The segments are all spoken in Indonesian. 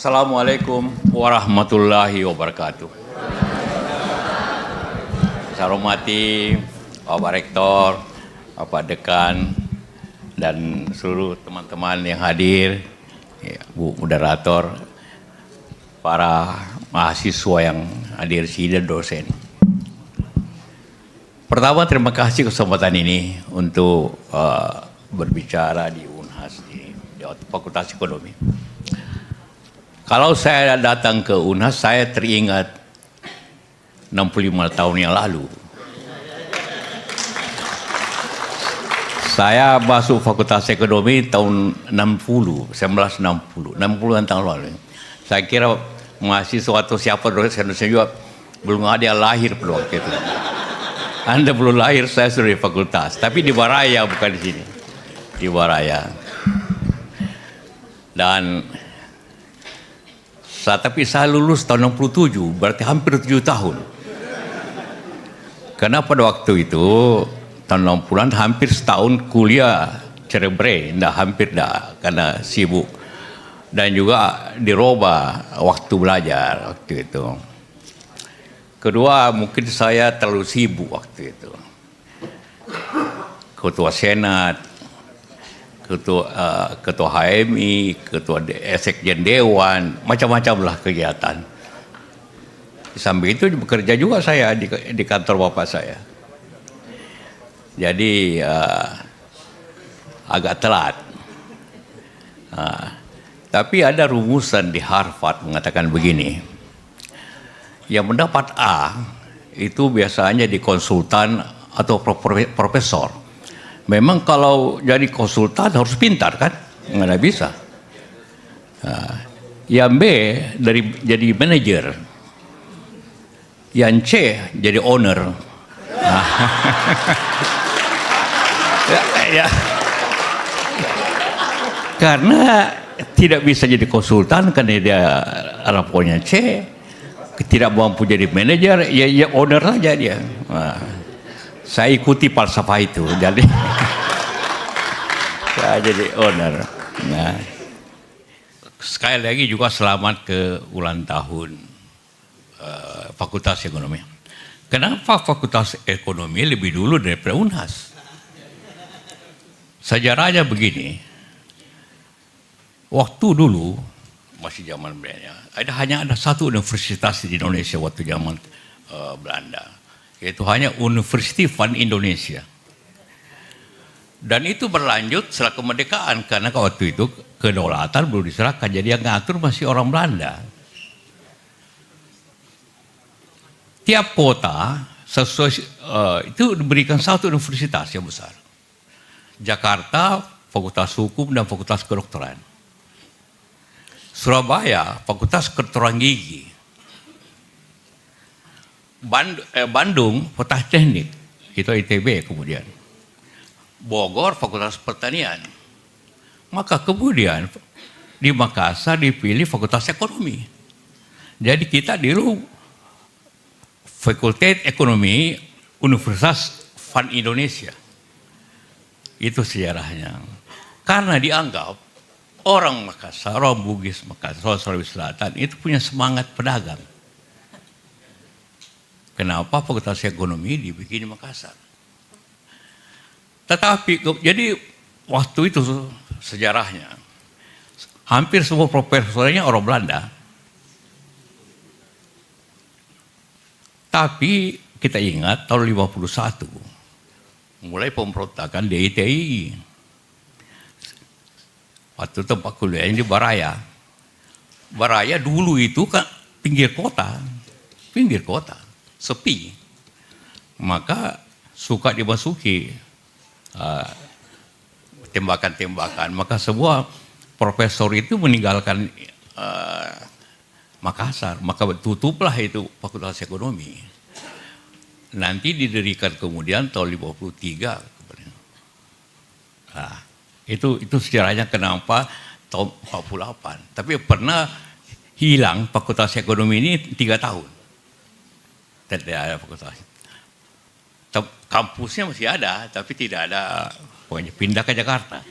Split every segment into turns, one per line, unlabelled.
Assalamualaikum warahmatullahi wabarakatuh. Saya hormati Bapak Rektor, Bapak Dekan, dan seluruh teman-teman yang hadir, Bu Moderator, para mahasiswa yang hadir sini dan dosen. Pertama, terima kasih kesempatan ini untuk berbicara di UNHAS, di Fakultas Ekonomi. Kalau saya datang ke UNHAS, saya teringat 65 tahun yang lalu. Saya masuk Fakultas Ekonomi tahun 1960-an tahun lalu. Saya kira mahasiswa atau siapa dosen juga belum ada yang lahir pada waktu itu. Anda belum lahir, saya sudah di fakultas. Tapi di Baraya, bukan di sini. Di Baraya. Tapi saya lulus tahun 67, berarti hampir 7 tahun. Karena pada waktu itu, tahun 60-an hampir setahun kuliah cerebre, hampir karena sibuk. Dan juga dirubah waktu belajar waktu itu. Kedua, mungkin saya terlalu sibuk waktu itu. Ketua Senat, ketua HMI, ketua Sekjen Dewan, macam-macam lah kegiatan. Di samping itu bekerja juga saya di kantor bapak saya. Jadi agak telat. Tapi ada rumusan di Harvard mengatakan begini, yang mendapat A itu biasanya di konsultan atau profesor. Memang kalau jadi konsultan harus pintar kan? Nggak bisa. Yang B jadi manajer. Yang C jadi owner. Ya. Karena tidak bisa jadi konsultan karena dia rapornya C, tidak mampu jadi manajer, ya owner saja dia. Saya ikuti falsafah itu, jadi saya jadi owner. Nah, sekali lagi juga selamat ke ulang tahun Fakultas Ekonomi. Kenapa Fakultas Ekonomi lebih dulu daripada UNHAS? Sejarahnya begini, waktu dulu masih zaman Belanda, hanya ada satu universitas di Indonesia waktu zaman Belanda. Yaitu hanya University Van Indonesia. Dan itu berlanjut setelah kemerdekaan, karena waktu itu kedaulatan belum diserahkan, jadi yang ngatur masih orang Belanda. Tiap kota itu diberikan satu universitas yang besar. Jakarta, Fakultas Hukum dan Fakultas Kedokteran. Surabaya, Fakultas Kedokteran Gigi. Bandung, Fakultas Teknik, itu ITB kemudian. Bogor, Fakultas Pertanian. Maka kemudian di Makassar dipilih Fakultas Ekonomi. Jadi kita dulu Fakultas Ekonomi Universitas Van Indonesia. Itu sejarahnya. Karena dianggap orang Makassar, orang Bugis Makassar, Sulawesi Selatan itu punya semangat pedagang. Kenapa Fakultas Ekonomi dibikin di Makassar? Tetapi jadi waktu itu sejarahnya hampir semua profesornya orang Belanda. Tapi kita ingat tahun 51 mulai pemberontakan di ITI. Waktu tempat kuliahnya di Baraya. Baraya dulu itu kan pinggir kota. Sepi, maka suka dimasuki tembakan-tembakan. Maka semua profesor itu meninggalkan Makassar, maka tutuplah itu Fakultas Ekonomi. Nanti didirikan kemudian tahun 53. Nah, itu sejarahnya kenapa tahun 48. Tapi pernah hilang Fakultas Ekonomi ini 3 tahun. Tidak ada fakultas. Kampusnya masih ada, tapi tidak ada, pokoknya pindah ke Jakarta.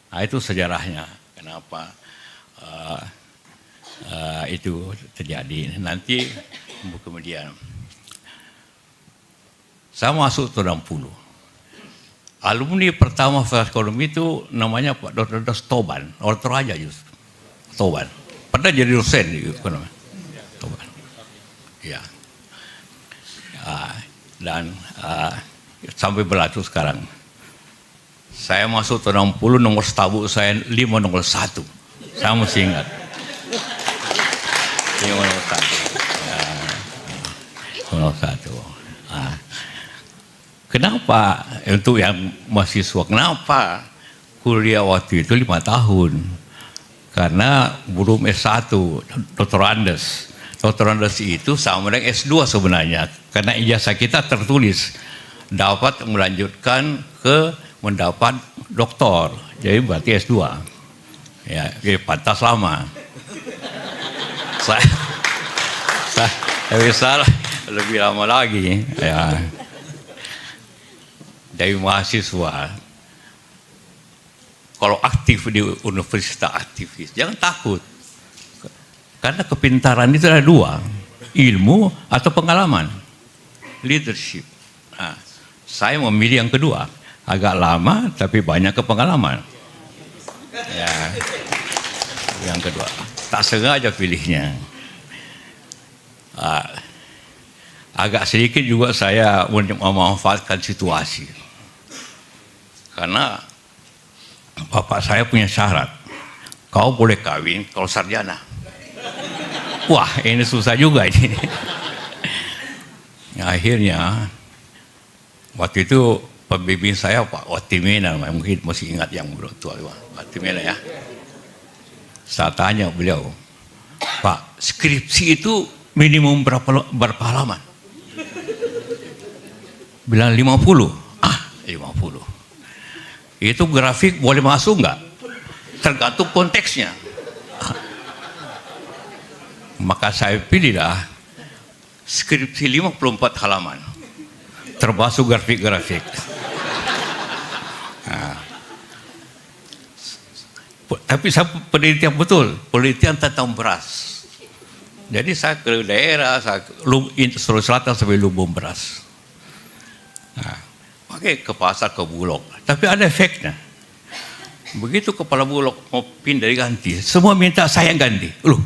Nah, itu sejarahnya. Kenapa Itu terjadi. Nanti kemudian saya masuk tahun 60. Alumni pertama Fakultas Ekonomi itu namanya Pak Dr. Toban, orang Toraja justru. Toban. Pernah jadi dosen di ekonomi. Toban. Ya. Dan sampai berlaku sekarang. Saya masuk tahun 60, nomor stabuk saya 501. Saya masih ingat. 501. Kenapa untuk yang mahasiswa, kenapa kuliah waktu itu 5 tahun? Karena belum S1, Dr. Andes. Dr. Andes itu sama dengan S2 sebenarnya. Karena ijazah kita tertulis dapat melanjutkan ke mendapat doktor. Jadi berarti S2. Ya, pantas lama. Saya bisa lebih lama lagi. Ya. Dari mahasiswa, kalau aktif di universitas aktivis, jangan takut. Karena kepintaran itu ada 2, ilmu atau pengalaman, leadership. Nah, saya memilih yang kedua, agak lama tapi banyak kepengalaman. Ya, yang kedua, tak sengaja pilihnya. Agak sedikit juga saya memanfaatkan situasi. Karena bapak saya punya syarat, kau boleh kawin kalau sarjana. Wah, ini susah juga ini. Akhirnya waktu itu pembimbing saya Pak Watimena, mungkin masih ingat yang tua Watimena ya. Saya tanya beliau, Pak, skripsi itu minimum berapa halaman? Bilang 50. 50. Itu grafik boleh masuk nggak? Tergantung konteksnya. Maka saya pilihlah skripsi 54 halaman. Termasuk grafik-grafik. Tapi saya penelitian betul, penelitian tentang beras. Jadi saya ke daerah, saya Sulawesi Selatan sampai lumbung beras. Pakai ke pasar, ke Bulog. Tapi ada efeknya. Begitu kepala Bulog mau pindah ganti, semua minta saya ganti. Loh,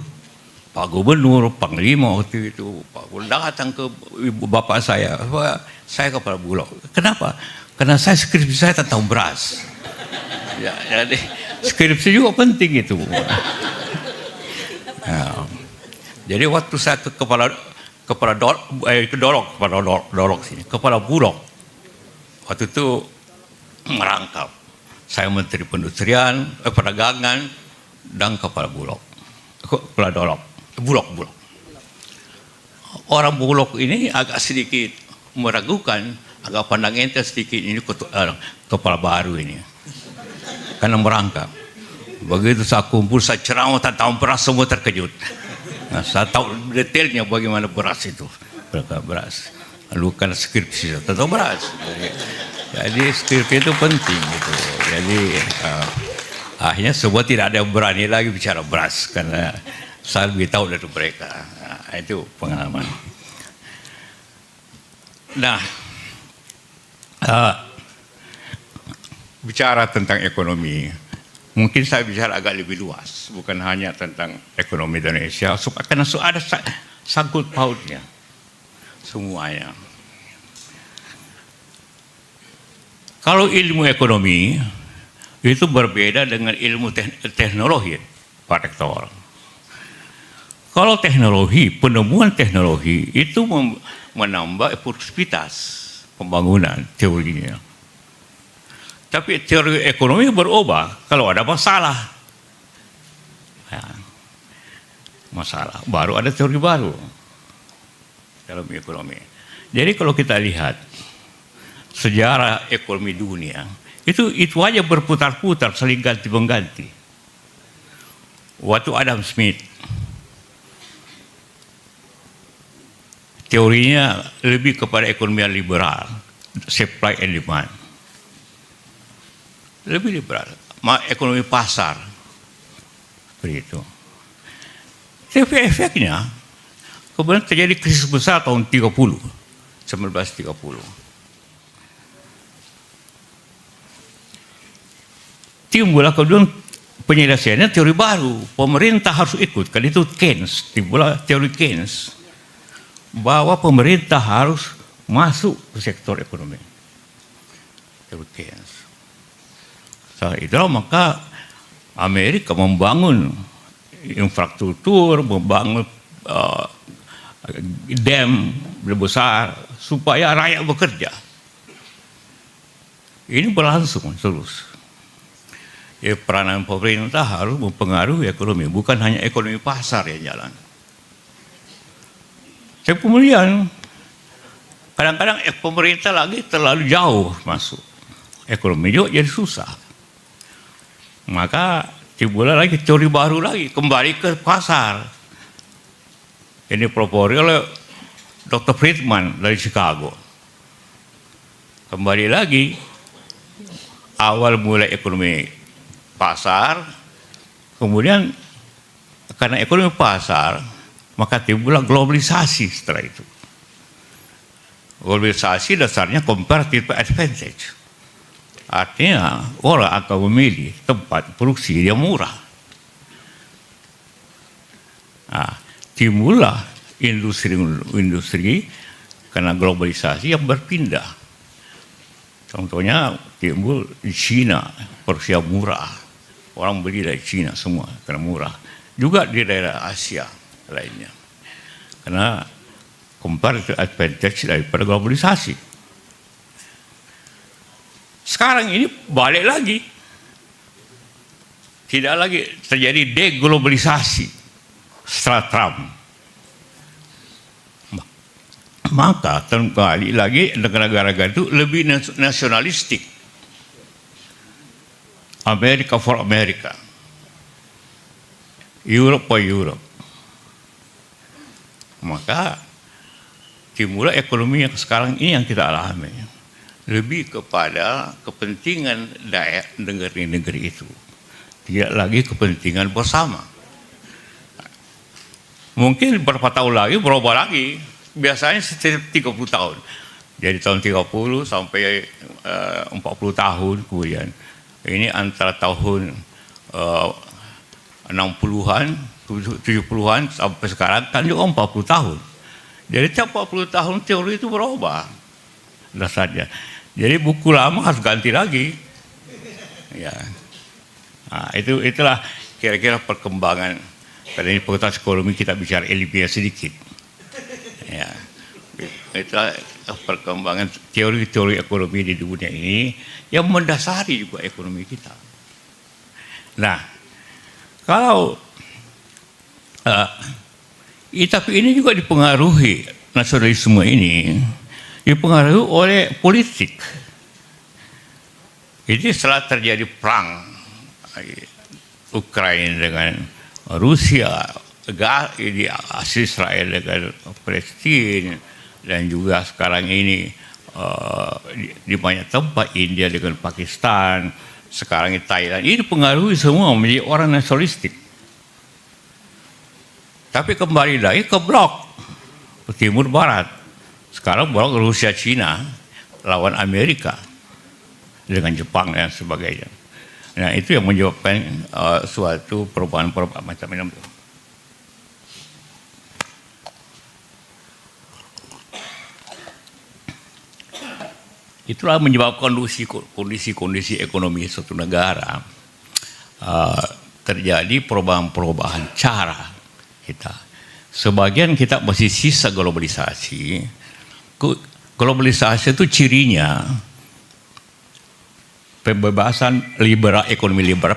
Pak Gubernur, Panglima waktu itu, Pak Gubernur datang ke ibu bapak saya kepala Bulog. Kenapa? Karena skripsi saya tentang beras. Ya, jadi skripsi juga penting itu. Jadi waktu saya ke kepala Bulog, waktu itu merangkap. Saya Menteri Perindustrian, Perdagangan, dan kepala Bulog. Kepala Bulog. Orang Bulog ini agak sedikit meragukan, agak pandang enteng sedikit ini kepala baru ini. Karena merangkap. Begitu saya kumpul, saya ceramah tentang beras, semua terkejut. Nah, saya tahu detailnya bagaimana beras itu. Beras. Lalu kan skripsi tentang beras. Jadi skripsi itu penting gitu. Jadi akhirnya semua tidak ada yang berani lagi bicara beras karena saya lebih tahu dari mereka. Nah, itu pengalaman. Nah, bicara tentang ekonomi, mungkin saya bicara agak lebih luas, bukan hanya tentang ekonomi Indonesia, karena ada sangkut pautnya semuanya. Kalau ilmu ekonomi itu berbeda dengan ilmu teknologi, Pak Rektor. Kalau teknologi, penemuan teknologi itu menambah produktivitas pembangunan teorinya. Tapi teori ekonomi berubah kalau ada masalah. Ya, masalah, baru ada teori baru dalam ekonomi. Jadi kalau kita lihat sejarah ekonomi dunia, itu aja berputar-putar, saling ganti-mengganti. Waktu Adam Smith, teorinya lebih kepada ekonomi liberal, supply and demand. Lebih liberal, ekonomi pasar, seperti itu. Tapi efeknya, kemudian terjadi krisis besar tahun 1930. Timbullah kemudian penyelesaiannya teori baru. Pemerintah harus ikut. Kan itu Keynes, timbullah teori Keynes. Bahwa pemerintah harus masuk ke sektor ekonomi. Teori Keynes. Setelah itulah maka Amerika membangun infrastruktur, membangun dam besar supaya rakyat bekerja. Ini berlangsung terus. Peranan pemerintah harus mempengaruhi ekonomi, bukan hanya ekonomi pasar yang jalan. Tapi kemudian kadang-kadang pemerintah lagi terlalu jauh masuk, ekonomi juga jadi susah. Maka timbullah lagi teori baru lagi, kembali ke pasar. Ini propori oleh Dr. Friedman dari Chicago. Kembali lagi, awal mulai ekonomi pasar, kemudian karena ekonomi pasar, maka timbullah globalisasi setelah itu. Globalisasi dasarnya comparative advantage. Artinya orang akan memilih tempat produksi yang murah. Nah, timbullah industri karena globalisasi yang berpindah. Contohnya timbul di Cina, produksi yang murah. Orang beli dari Cina semua karena murah. Juga di daerah Asia lainnya. Karena comparative advantage daripada globalisasi. Sekarang ini balik lagi. Tidak lagi terjadi deglobalisasi setelah Trump. Maka kembali lagi negara-negara itu lebih nasionalistik. America for America, Europe for Europe. Maka timbullah ekonomi yang sekarang ini yang kita alami lebih kepada kepentingan daerah negeri-negeri itu, tidak lagi kepentingan bersama. Mungkin beberapa tahun lagi berubah lagi, biasanya setiap 30 tahun. Jadi tahun 30 sampai 40 tahun kemudian. Ini antara tahun 60-an, 70-an sampai sekarang kan juga 40 tahun. Jadi tiap 40 tahun teori itu berubah dasarnya. Jadi buku lama harus ganti lagi. Ya. Nah, itulah kira-kira perkembangan. Pada ini Fakultas Ekonomi kita bicara ilmiah sedikit. Ya. Itulah perkembangan teori-teori ekonomi di dunia ini yang mendasari juga ekonomi kita. Nah, kalau tapi ini juga dipengaruhi, nasionalisme ini dipengaruhi oleh politik. Jadi setelah terjadi perang Ukraina dengan Rusia, Israel dengan Palestina, dan juga sekarang ini di banyak tempat, India dengan Pakistan, sekarang ini Thailand, ini dipengaruhi semua menjadi orang nasionalistik. Tapi kembali lagi ke blok timur barat. Sekarang blok Rusia Cina lawan Amerika dengan Jepang dan sebagainya. Nah, itu yang menyebabkan suatu perubahan-perubahan macam ini. Itulah menyebabkan kondisi ekonomi suatu negara terjadi perubahan-perubahan cara kita. Sebagian kita masih sisa globalisasi. Globalisasi itu cirinya pembebasan liberal, ekonomi liberal,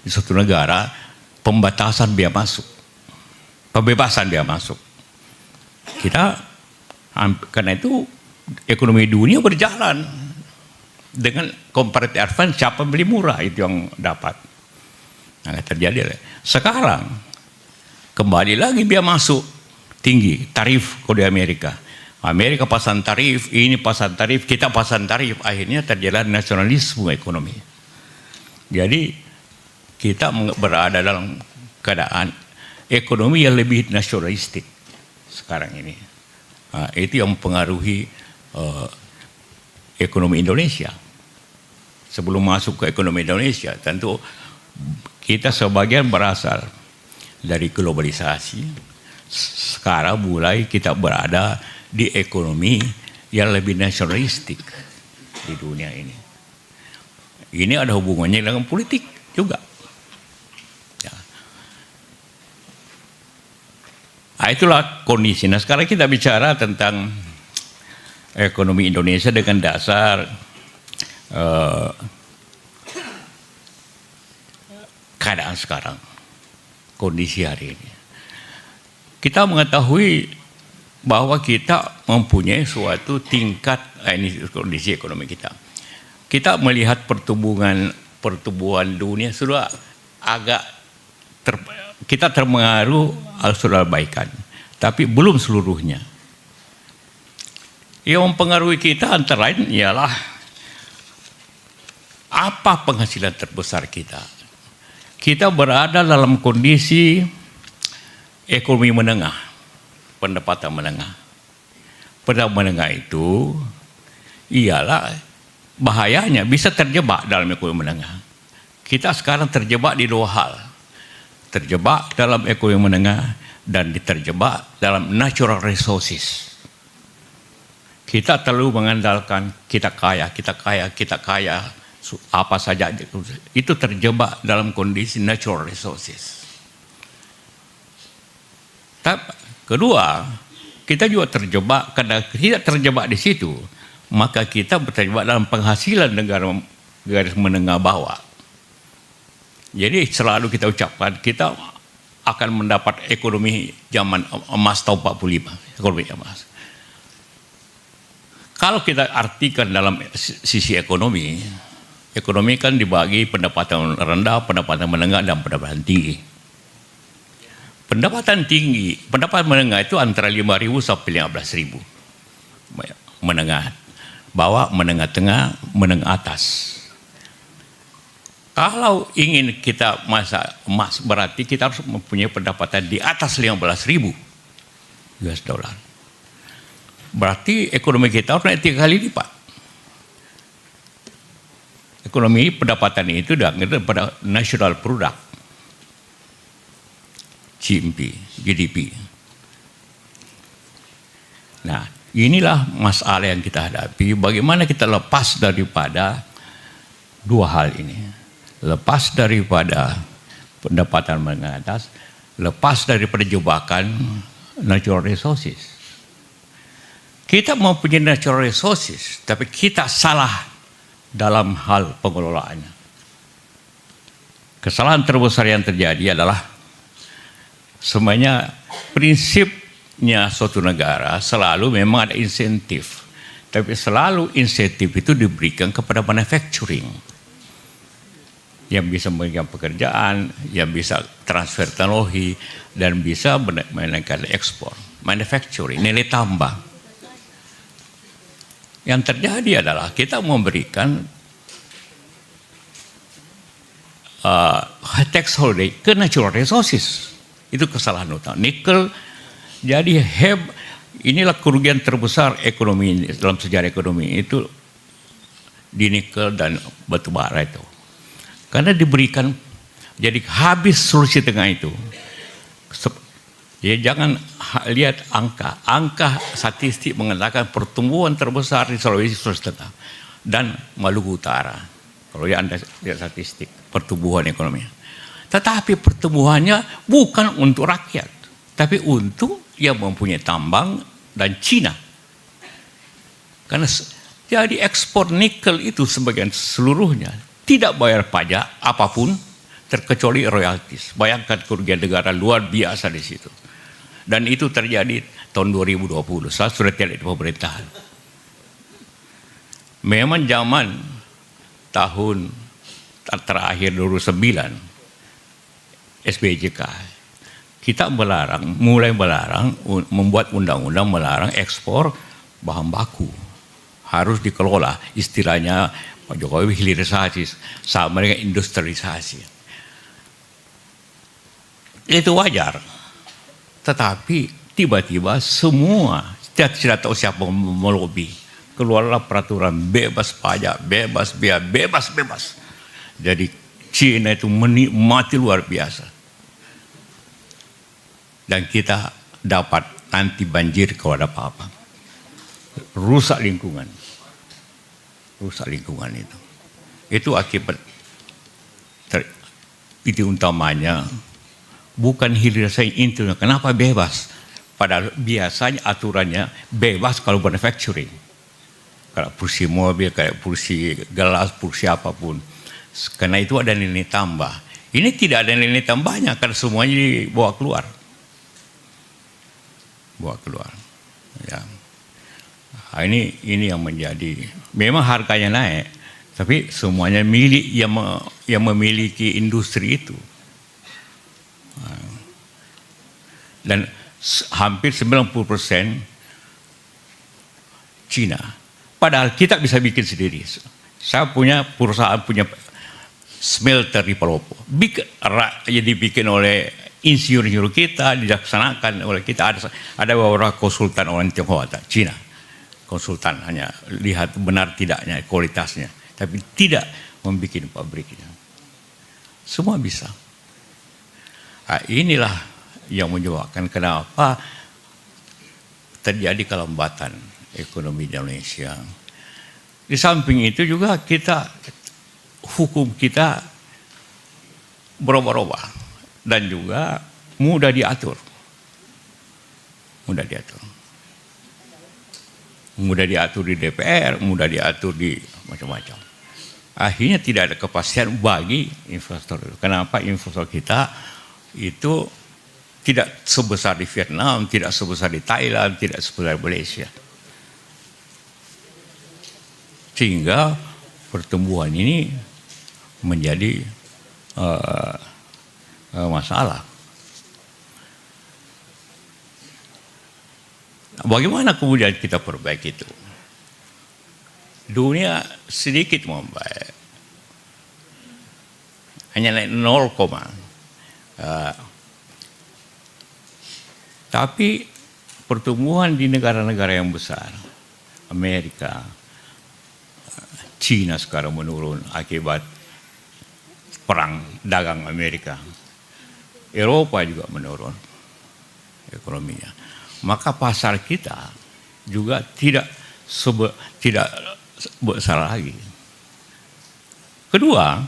di suatu negara, pembatasan biaya masuk, pembebasan biaya masuk. Kita karena itu ekonomi dunia berjalan dengan comparative advantage, siapa beli murah itu yang dapat. Nah, terjadi. Sekarang kembali lagi biaya masuk tinggi, tarif kalau di Amerika. Amerika pasang tarif, ini pasang tarif, kita pasang tarif, akhirnya terjadi nasionalisme ekonomi. Jadi kita berada dalam keadaan ekonomi yang lebih nasionalistik sekarang ini. Itu yang mempengaruhi ekonomi Indonesia. Sebelum masuk ke ekonomi Indonesia, tentu kita sebagian berasal dari globalisasi. Sekarang mulai kita berada di ekonomi yang lebih nasionalistik di dunia ini. Ini ada hubungannya dengan politik juga. Ya. Itulah kondisi. Nah, sekarang kita bicara tentang ekonomi Indonesia dengan dasar keadaan sekarang, kondisi hari ini. Kita mengetahui bahwa kita mempunyai suatu tingkat, ini kondisi ekonomi kita. Kita melihat pertumbuhan dunia sudah agak kita terpengaruh sudah baikan, tapi belum seluruhnya. Yang mempengaruhi kita antara lain ialah apa penghasilan terbesar kita. Kita berada dalam kondisi ekonomi menengah, pendapatan menengah. Pendapatan menengah itu ialah bahayanya bisa terjebak dalam ekonomi menengah. Kita sekarang terjebak di dua hal. Terjebak dalam ekonomi menengah dan terjebak dalam natural resources. Kita terlalu mengandalkan kita kaya, apa saja itu terjebak dalam kondisi natural resources. Tapi kedua, kita juga terjebak, karena tidak terjebak di situ, maka kita terjebak dalam penghasilan negara garis menengah bawah. Jadi selalu kita ucapkan kita akan mendapat ekonomi zaman emas tahun 45, ekonomi emas. Kalau kita artikan dalam sisi ekonomi, ekonomi kan dibagi pendapatan rendah, pendapatan menengah, dan pendapatan tinggi. Pendapatan tinggi, pendapatan menengah itu antara 5.000 sampai 15.000. Menengah bawah, menengah tengah, menengah atas. Kalau ingin kita masa emas, berarti kita harus mempunyai pendapatan di atas 15.000 US dollar. Berarti ekonomi kita harus naik 3 kali lipat. Ekonomi pendapatan itu pada national product, GDP. Nah, inilah masalah yang kita hadapi. Bagaimana kita lepas daripada dua hal ini. Lepas daripada pendapatan menengah atas, lepas daripada jebakan natural resources. Kita mempunyai natural resources, tapi kita salah dalam hal pengelolaannya. Kesalahan terbesar yang terjadi adalah semuanya prinsipnya suatu negara selalu memang ada insentif, tapi selalu insentif itu diberikan kepada manufacturing yang bisa memberikan pekerjaan, yang bisa transfer teknologi, dan bisa menaikkan ekspor. Manufacturing, nilai tambah. Yang terjadi adalah kita memberikan tax holiday ke natural resources. Itu kesalahan utama. Nikel jadi inilah kerugian terbesar ekonomi dalam sejarah ekonomi itu di nikel dan batu bara itu. Karena diberikan, jadi habis solusi tengah itu. Ya, jangan lihat angka statistik mengatakan pertumbuhan terbesar di Sulawesi Tengah dan Maluku Utara. Kalau ya Anda lihat statistik pertumbuhan ekonomi. Tetapi pertumbuhannya bukan untuk rakyat, tapi untuk yang mempunyai tambang dan Cina. Karena jadi ekspor nikel itu sebagian seluruhnya tidak bayar pajak apapun terkecuali royaltis. Bayangkan kerugian negara luar biasa di situ. Dan itu terjadi tahun 2020, saya sudah tidak di pemerintahan. Memang zaman tahun terakhir 2009, SBJK, kita mulai melarang, membuat undang-undang melarang ekspor bahan baku. Harus dikelola, istilahnya Pak Jokowi hilirisasi, sama dengan industrialisasi. Itu wajar. Tetapi tiba-tiba semua, tidak tahu siapa melobi, keluarlah peraturan bebas pajak, bebas biaya, bebas. Jadi Cina itu menikmati luar biasa. Dan kita dapat nanti banjir kalau ada apa-apa. Rusak lingkungan itu. Itu akibat itu utamanya bukan hilirisasi internal. Kenapa bebas? Padahal biasanya aturannya bebas kalau manufacturing. Kalau kursi mobil, kayak kursi gelas, kursi apapun. Karena itu ada nilai tambah. Ini tidak ada nilai tambahnya karena semuanya dibawa keluar. Ya. Nah, ini yang menjadi, memang harganya naik, tapi semuanya milik yang memiliki industri itu. Dan hampir 90% Cina. Padahal kita bisa bikin sendiri. Saya punya perusahaan, punya smelter di Palopo. Jadi dibikin oleh insinyur kita, dilaksanakan oleh kita. Ada beberapa konsultan orang Tionghoa, Cina. Konsultan hanya lihat benar tidaknya kualitasnya, tapi tidak membuat pabriknya. Semua bisa. Nah, inilah yang menyebabkan kenapa terjadi kelembatan ekonomi di Indonesia. Di samping itu juga hukum kita berubah-ubah dan juga mudah diatur. Mudah diatur di DPR, mudah diatur di macam-macam. Akhirnya tidak ada kepastian bagi investor. Kenapa investor kita itu tidak sebesar di Vietnam, tidak sebesar di Thailand, tidak sebesar di Malaysia. Sehingga pertumbuhan ini menjadi masalah. Bagaimana kemudian kita perbaiki itu? Dunia sedikit membaik. Hanya naik 0, tapi pertumbuhan di negara-negara yang besar, Amerika, Cina sekarang menurun akibat perang dagang Amerika. Eropa juga menurun ekonominya. Maka pasar kita juga tidak besar lagi. Kedua,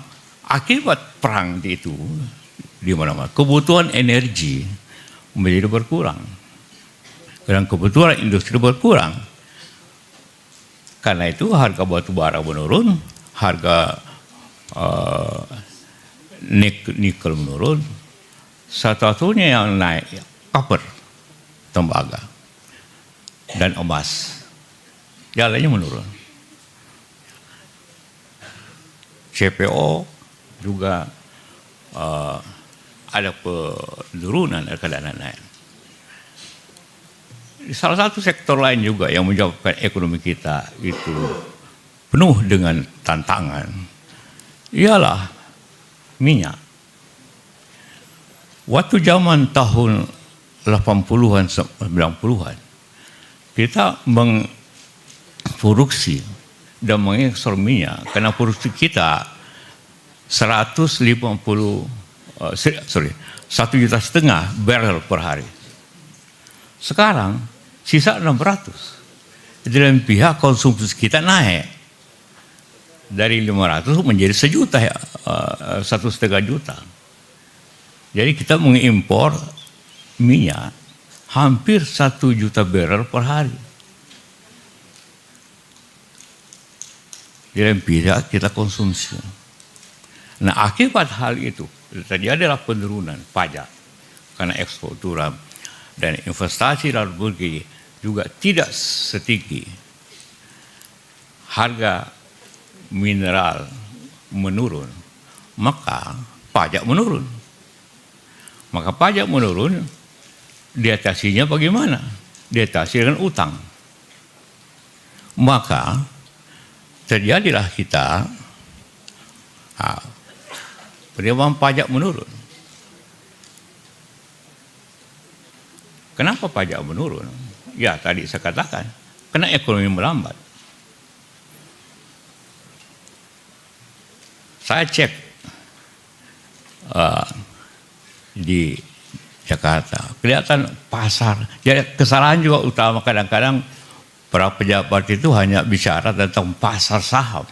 akibat perang itu di mana-mana, kebutuhan energi menjadi berkurang. Dan kebutuhan industri berkurang. Karena itu harga batu bara menurun, harga nikel menurun. Satu-satunya yang naik copper, tembaga, dan emas. Jalannya menurun. CPO juga ada penurunan keadaan naik. Salah satu sektor lain juga yang menyebabkan ekonomi kita itu penuh dengan tantangan ialah minyak. Waktu zaman tahun 80-an, 90-an, kita mengproduksi dan mengekspor minyak karena produksi kita 1,5 juta barrel per hari. Sekarang sisa 600. Dalam pihak konsumsi kita naik dari 500 menjadi 1 juta, 1,5 juta. Jadi kita mengimpor minyak hampir 1 juta barrel per hari. Dalam pihak kita konsumsi. Nah, akibat hal itu terjadilah penurunan pajak karena ekspor turun dan investasi dalam negeri juga tidak setinggi. Harga mineral menurun, maka pajak menurun. Maka pajak menurun, diatasinya bagaimana? Diatasi dengan utang. Maka terjadilah kita penerimaan pajak menurun. Kenapa pajak menurun? Ya tadi saya katakan, karena ekonomi melambat. Saya cek di Jakarta, kelihatan pasar. Jadi kesalahan juga utama kadang-kadang para pejabat itu hanya bicara tentang pasar saham.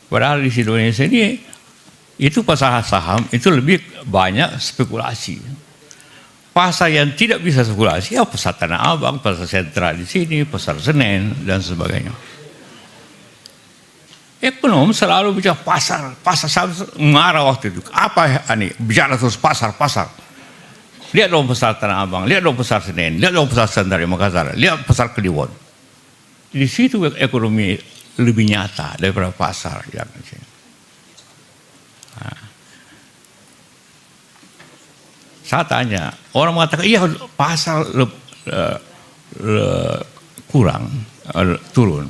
Padahal di Indonesia ini itu pasar saham itu lebih banyak spekulasi. Pasar yang tidak bisa spekulasi, ya pasar Tanah Abang, pasar sentral di sini, pasar Senen, dan sebagainya. Ekonom selalu bicara pasar saham, marah waktu itu. Apa ini? Bicara terus pasar. Lihat dong pasar Tanah Abang, lihat dong pasar Senen, lihat dong pasar sentral di Makassar, lihat pasar Kliwon. Di situ ekonomi lebih nyata daripada pasar yang di sini. Saya tanya, orang mengatakan, iya pasar kurang, turun,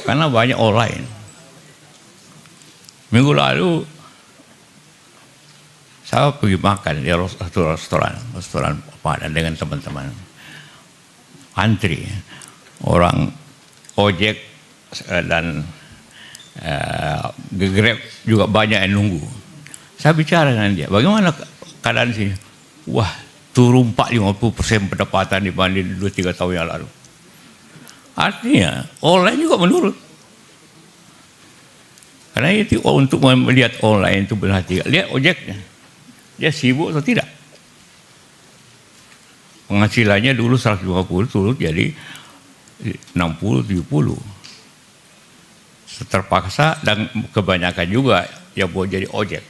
karena banyak online. Minggu lalu, saya pergi makan di restoran Padang dengan teman-teman. Antri, orang ojek dan Grab juga banyak yang nunggu. Saya bicara dengan dia, bagaimana keadaan sini? Wah, turun 40-50% pendapatan dibanding 2-3 tahun yang lalu. Artinya, online juga menurun. Karena itu untuk melihat online itu berhati, lihat ojeknya. Dia sibuk atau tidak? Penghasilannya dulu 150 turun jadi 60-70. Terpaksa dan kebanyakan juga yang buat jadi ojek.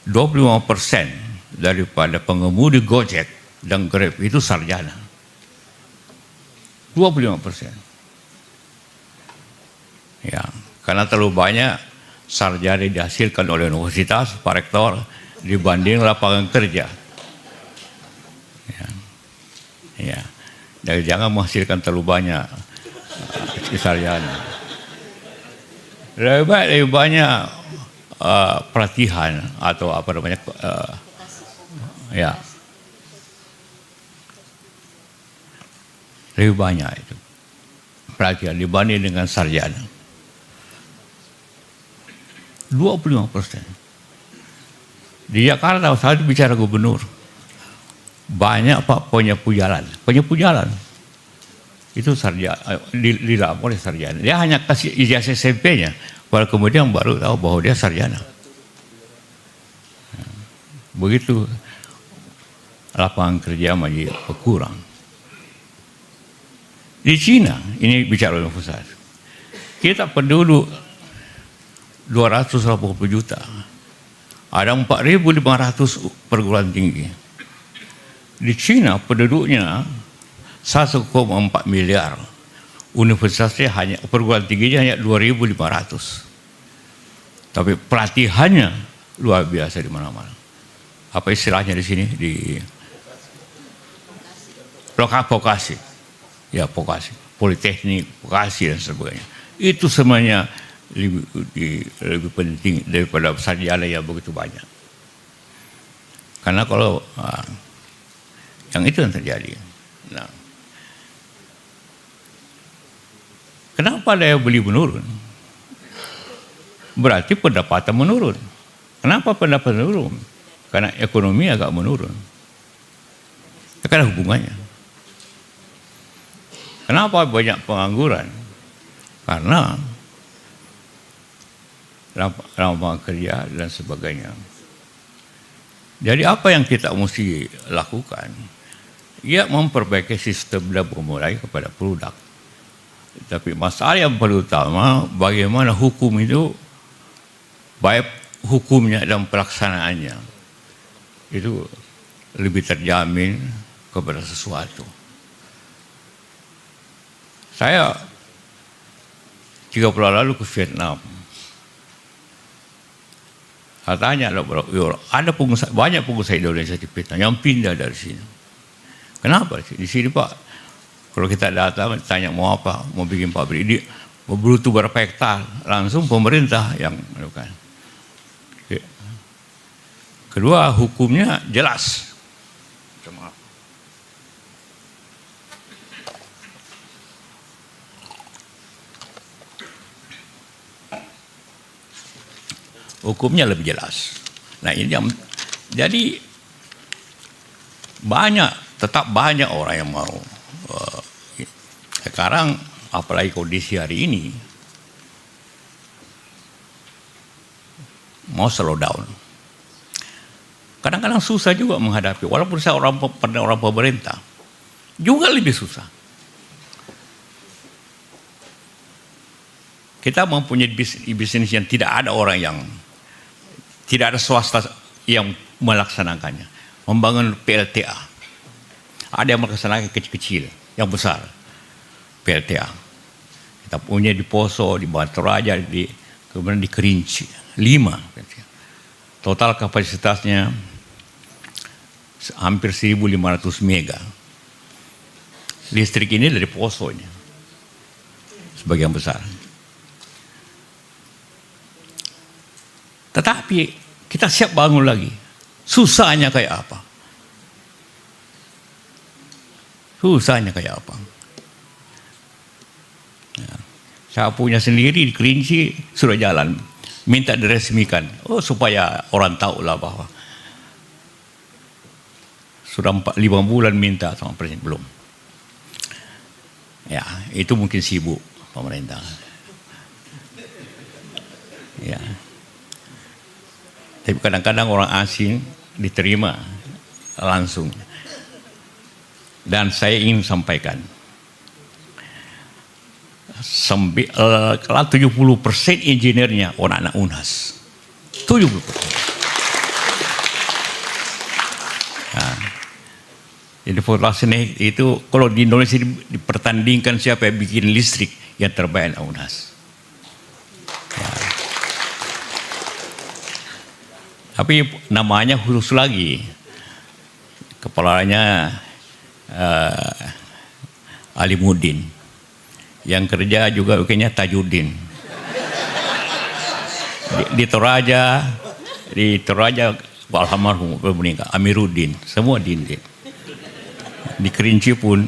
25% daripada pengemudi Gojek dan Grab itu sarjana. 25%. Ya, karena terlalu banyak sarjana dihasilkan oleh universitas, Pak Rektor, dibanding lapangan kerja. Ya. Dan jangan menghasilkan terlalu banyak sarjana. Lebih banyak pelatihan atau apa namanya ya lebih banyak itu pelatihan dibanding dengan sarjana. 25%. Di Jakarta saya bicara gubernur, banyak Pak penyapu jalan itu sarjana, dilamar oleh sarjana. Dia hanya kasih ijazah SMP-nya, baru kemudian baru tahu bahwa dia sarjana. Begitu lapangan kerja masih berkurang. Di Cina, ini bicara universitas, kita penduduk 280 juta, ada 4.500 perguruan tinggi. Di Cina penduduknya 1,4 miliar, universitasnya hanya perguruan tingginya hanya 2.500. Tapi pelatihannya luar biasa di mana-mana. Apa istilahnya di sini? Di vokasi. Ya, vokasi, politeknik, vokasi dan sebagainya. Itu semuanya lebih penting daripada sarjana yang begitu banyak. Karena kalau yang itu yang terjadi. Nah, kenapa daya beli menurun? Berarti pendapatan menurun. Kenapa pendapatan menurun? Karena ekonomi agak menurun. Karena hubungannya. Kenapa banyak pengangguran? Karena lapangan kerja dan sebagainya. Jadi apa yang kita mesti lakukan? Ya, memperbaiki sistem dan memulai kepada produk. Tapi masalah yang paling utama, bagaimana hukum itu, baik hukumnya dan pelaksanaannya, itu lebih terjamin kepada sesuatu. Saya 3 bulan lalu ke Vietnam. Saya tanya, ada banyak pengusaha Indonesia di Vietnam yang pindah dari sini. Kenapa? Di sini Pak, kalau kita datang tanya mau apa, mau bikin pabrik, ini butuh berapa hektar, langsung pemerintah yang melakukan. Kedua, hukumnya jelas. hukumnya lebih jelas. Nah ini jadi tetap banyak orang yang mau. Sekarang apalagi kondisi hari ini mau slow down. Kadang-kadang susah juga menghadapi, walaupun saya orang pemerintah juga lebih susah. Kita mempunyai bisnis yang tidak ada orang yang, tidak ada swasta yang melaksanakannya. Membangun PLTA. Ada yang melaksanakan kecil-kecil, yang besar. PLTA. Kita punya di Poso, di Batu Raja, kemudian di Kerinci. 5. Total kapasitasnya hampir 1.500 mega. Listrik ini dari Poso ini. Sebagian besar. Tetapi kita siap bangun lagi. Susahnya kayak apa? Susahnya kayak apa? Ya. Saya punya sendiri di Kerinci sudah jalan. Minta diresmikan. Oh, supaya orang tahu lah bahwa sudah 5 bulan minta sama presiden, belum. Ya, itu mungkin sibuk pemerintah. Ya. Tapi kadang-kadang orang asing diterima langsung. Dan saya ingin sampaikan, kalau 70% insinyurnya orang anak UNHAS. 70%. Nah, jadi populasi itu kalau di Indonesia dipertandingkan siapa yang bikin listrik yang terbaik anak UNHAS. Ya. Tapi namanya khusus lagi, kepalanya Alimuddin, yang kerja juga kayaknya Tajuddin. Di Toraja almarhum meninggal Amiruddin, semua Din. Di Kerinci pun,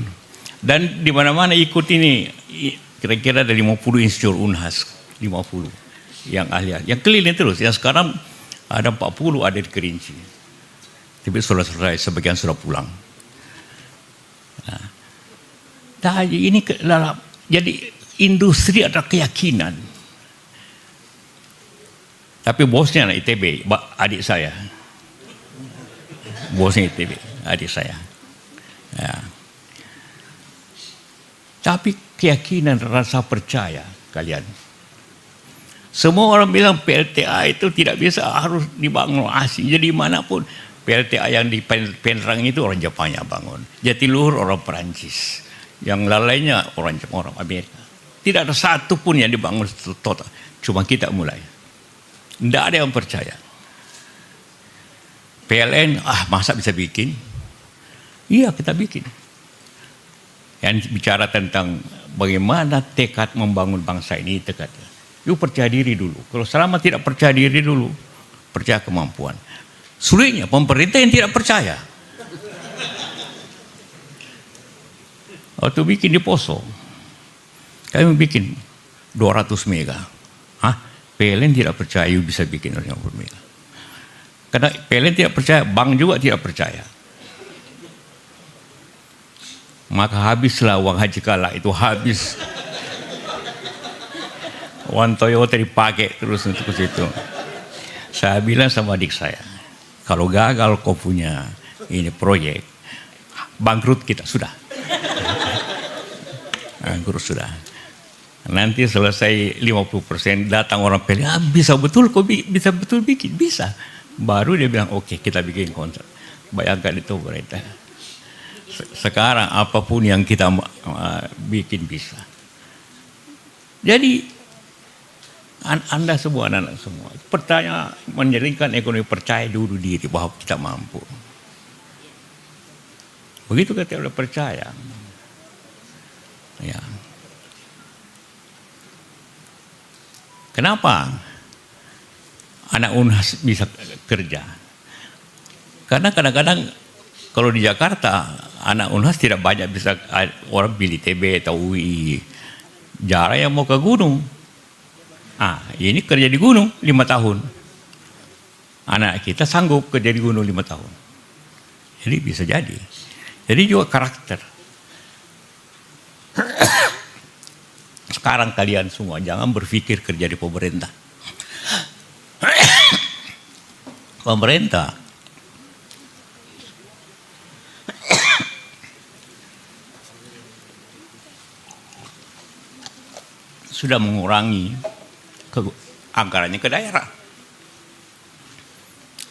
dan di mana-mana ikut ini, kira-kira ada 50 insinyur UNHAS, 50 yang ahli, yang keliling terus. Yang sekarang ada 40 ada di Kerinci, tapi sudah selesai, sebagian sudah pulang. Nah, ini jadi industri ada keyakinan. Tapi bosnya anak ITB, adik saya. Bosnya ITB, adik saya. Ya. Tapi keyakinan, rasa percaya kalian. Semua orang bilang PLTA itu tidak bisa, harus dibangun asing. Jadi manapun PLTA yang di Penrang itu orang Jepang yang bangun. Jatiluhur orang Perancis. Yang lainnya orang Jepang, orang Amerika. Tidak ada satu pun yang dibangun total. Cuma kita mulai. Tidak ada yang percaya. PLN, masa bisa bikin? Iya, kita bikin. Yang bicara tentang bagaimana tekad membangun bangsa ini, tekad. Yuk percaya diri dulu. Kalau selama tidak percaya diri dulu, percaya kemampuan. Sulitnya pemerintah yang tidak percaya. Waktu bikin di Poso, kami bikin 200 mega. PLN tidak percaya bisa bikin 200 mega. Karena PLN tidak percaya, bank juga tidak percaya. Maka habislah uang haji kala itu, habis. Uang Toyota dipakai terus untuk ke situ. Saya bilang sama adik saya, kalau gagal kau punya ini proyek, bangkrut kita, sudah. Bangkrut sudah. Nanti selesai 50%, datang orang PLN, bisa betul kau bisa betul bikin, bisa. Baru dia bilang, oke, kita bikin kontrak. Bayangkan itu berita. Sekarang apapun yang kita bikin bisa. Jadi Anda semua, anak-anak semua, pertanyaan menjalinkan ekonomi, percaya dulu diri bahwa kita mampu. Begitu kita udah percaya, ya. Kenapa anak UNHAS bisa kerja? Karena kadang-kadang kalau di Jakarta anak UNHAS tidak banyak bisa, orang pilih ITB atau UI, jarang yang mau ke gunung. Ini kerja di gunung 5 tahun. anak kita sanggup kerja di gunung 5 tahun. Jadi bisa jadi. Jadi juga karakter. Sekarang kalian semua jangan berpikir kerja di pemerintah. Pemerintah sudah mengurangi anggarannya ke daerah.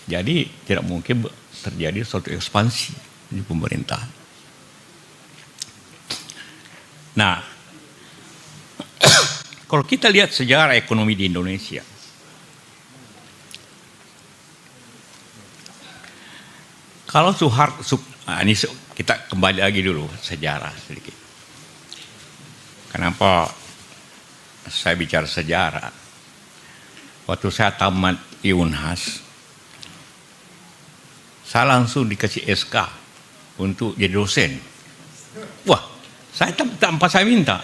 Jadi tidak mungkin terjadi suatu ekspansi di pemerintah. Nah, kalau kita lihat sejarah ekonomi di Indonesia, kalau ini kita kembali lagi dulu sejarah sedikit. Kenapa saya bicara sejarah? Waktu saya tamat di Unhas, saya langsung dikasih SK untuk jadi dosen. Wah, saya tanpa saya minta.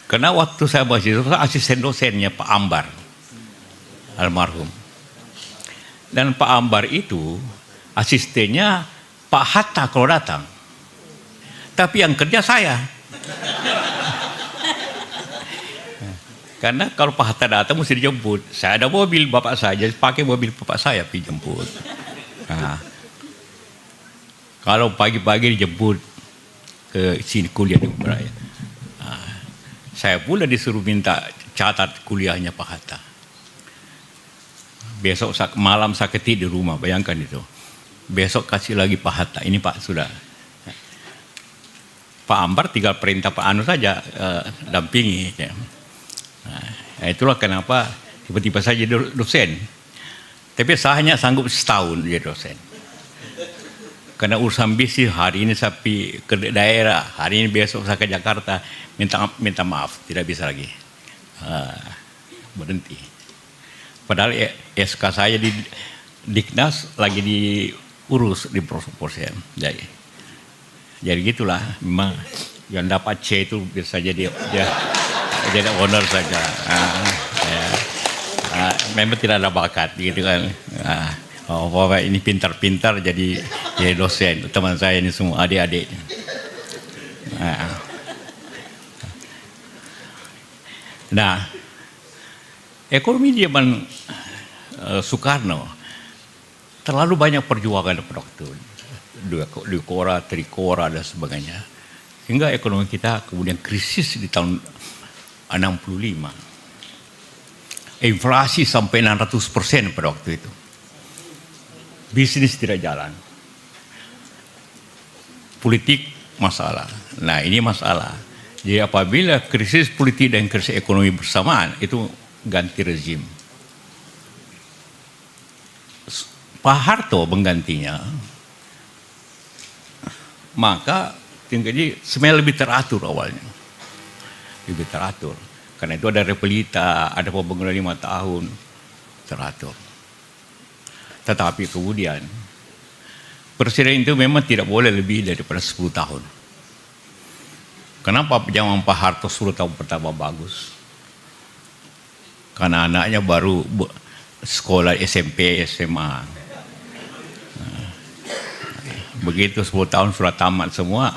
Karena waktu saya mahasiswa, asisten dosennya Pak Ambar, almarhum. Dan Pak Ambar itu asistennya Pak Hatta kalau datang. Tapi yang kerja saya. Karena kalau Pak Hatta datang mesti dijemput. Saya ada mobil bapak saya, jadi pakai mobil bapak saya pergi jemput. Nah, kalau pagi-pagi dijemput ke sini kuliah di Uberaya, saya pula disuruh minta catat kuliahnya Pak Hatta. Besok malam saya ketik di rumah, bayangkan itu. Besok kasih lagi Pak Hatta, ini Pak sudah. Pak Ambar tinggal perintah Pak Anu saja, dampingi. Ya. Nah, itulah kenapa tiba-tiba saya jadi dosen. Tapi saya hanya sanggup setahun jadi dosen. Karena urusan bisnis, hari ini saya pergi ke daerah, hari ini besok saya ke Jakarta, minta maaf, tidak bisa lagi. Berhenti. Padahal SK saya di Diknas lagi diurus di proses. Jadi gitulah, memang yang dapat C itu bisa jadi owner saja. Memang tidak ada bakat gitu kan. Ini pintar-pintar jadi dosen. Teman saya ini semua adik-adik. Nah, ekonomi zaman Soekarno terlalu banyak perjuangan pada waktu Dukora, Trikora dan sebagainya, hingga ekonomi kita kemudian krisis di tahun 65. Inflasi sampai 600% pada waktu itu. Bisnis tidak jalan. Politik masalah. Nah, ini masalah. Jadi apabila krisis politik dan krisis ekonomi bersamaan, itu ganti rezim. Pak Harto menggantinya, maka jadi sebenarnya lebih teratur awalnya. Lebih teratur. Karena itu ada repelita, ada pembangunan 5 tahun, teratur. Tetapi kemudian, presiden itu memang tidak boleh lebih daripada 10 tahun. Kenapa zaman Pak Harto 10 tahun pertama bagus? Karena anaknya baru sekolah SMP, SMA. Begitu 10 tahun sudah tamat semua,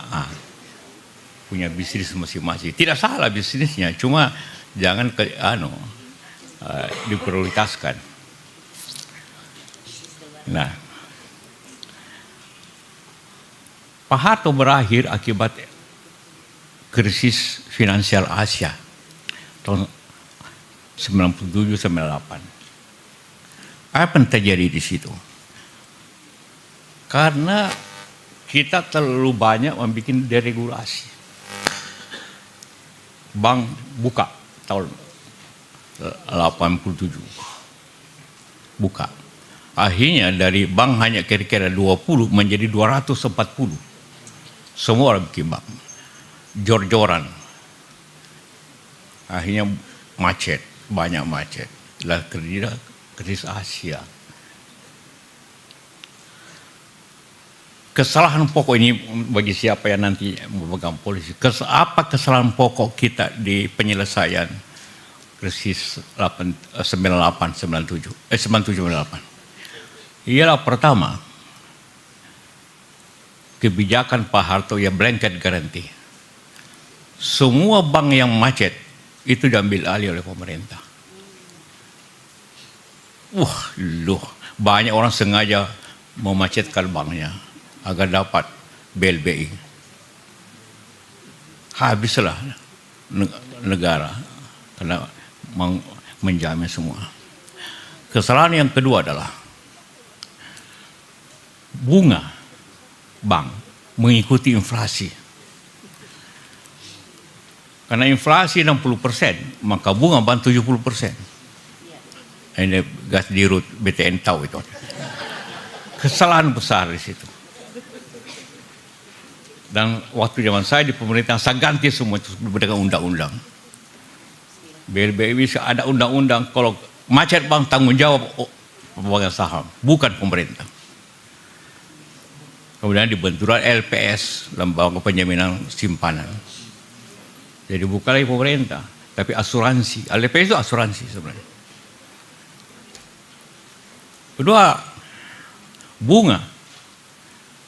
punya bisnis masing-masing. Tidak salah bisnisnya, cuma jangan diprioritaskan. Nah, Pak Harto berakhir akibat krisis finansial Asia tahun 97-98. Apa yang terjadi di situ? Karena kita terlalu banyak membuat deregulasi. Bank buka tahun 87. Buka. Akhirnya dari bank hanya kira-kira 20 menjadi 240. Semua orang bikin bank. Jor-joran. Akhirnya macet, banyak macet. Lah krisis Asia. Kesalahan pokok ini bagi siapa yang nanti memegang polisi. Apa kesalahan pokok kita di penyelesaian krisis 97-98. Ialah pertama, kebijakan Pak Harto ya blanket guarantee. Semua bank yang macet itu diambil alih oleh pemerintah. Banyak orang sengaja memacetkan banknya agar dapat BLBI. Habislah negara karena menjamin semua. Kesalahan yang kedua adalah bunga bank mengikuti inflasi. Karena inflasi 60%, maka bunga bank 70%. Ini gas dirut BTN tahu itu. Kesalahan besar di situ. Dan waktu zaman saya di pemerintahan, saya ganti semua itu dengan undang-undang. BLBI bisa ada undang-undang, kalau macet bank tanggung jawab pemegang saham, bukan pemerintah. Kemudian dibentuklah LPS, Lembaga Penjaminan Simpanan. Jadi bukan lagi pemerintah, tapi asuransi. LPS itu asuransi sebenarnya. Kedua, bunga.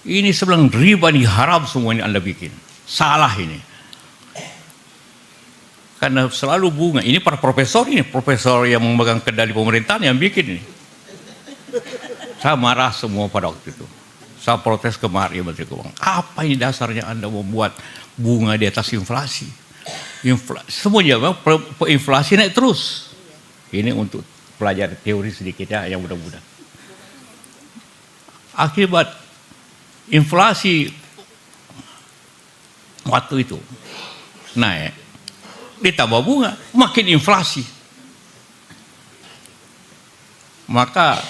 Ini sebenarnya riba nih, haram semua ini Anda bikin. Salah ini. Karena selalu bunga. Ini para profesor ini, profesor yang memegang kendali pemerintahan yang bikin ini. Saya marah semua pada waktu itu. Saya protes kemarin Menteri Keuangan. Apa ini dasarnya Anda membuat bunga di atas inflasi? Semuanya inflasi naik terus. Ini untuk pelajar teori sedikit ya, yang mudah-mudahan. Akibat inflasi waktu itu naik, ditambah bunga, makin inflasi. Maka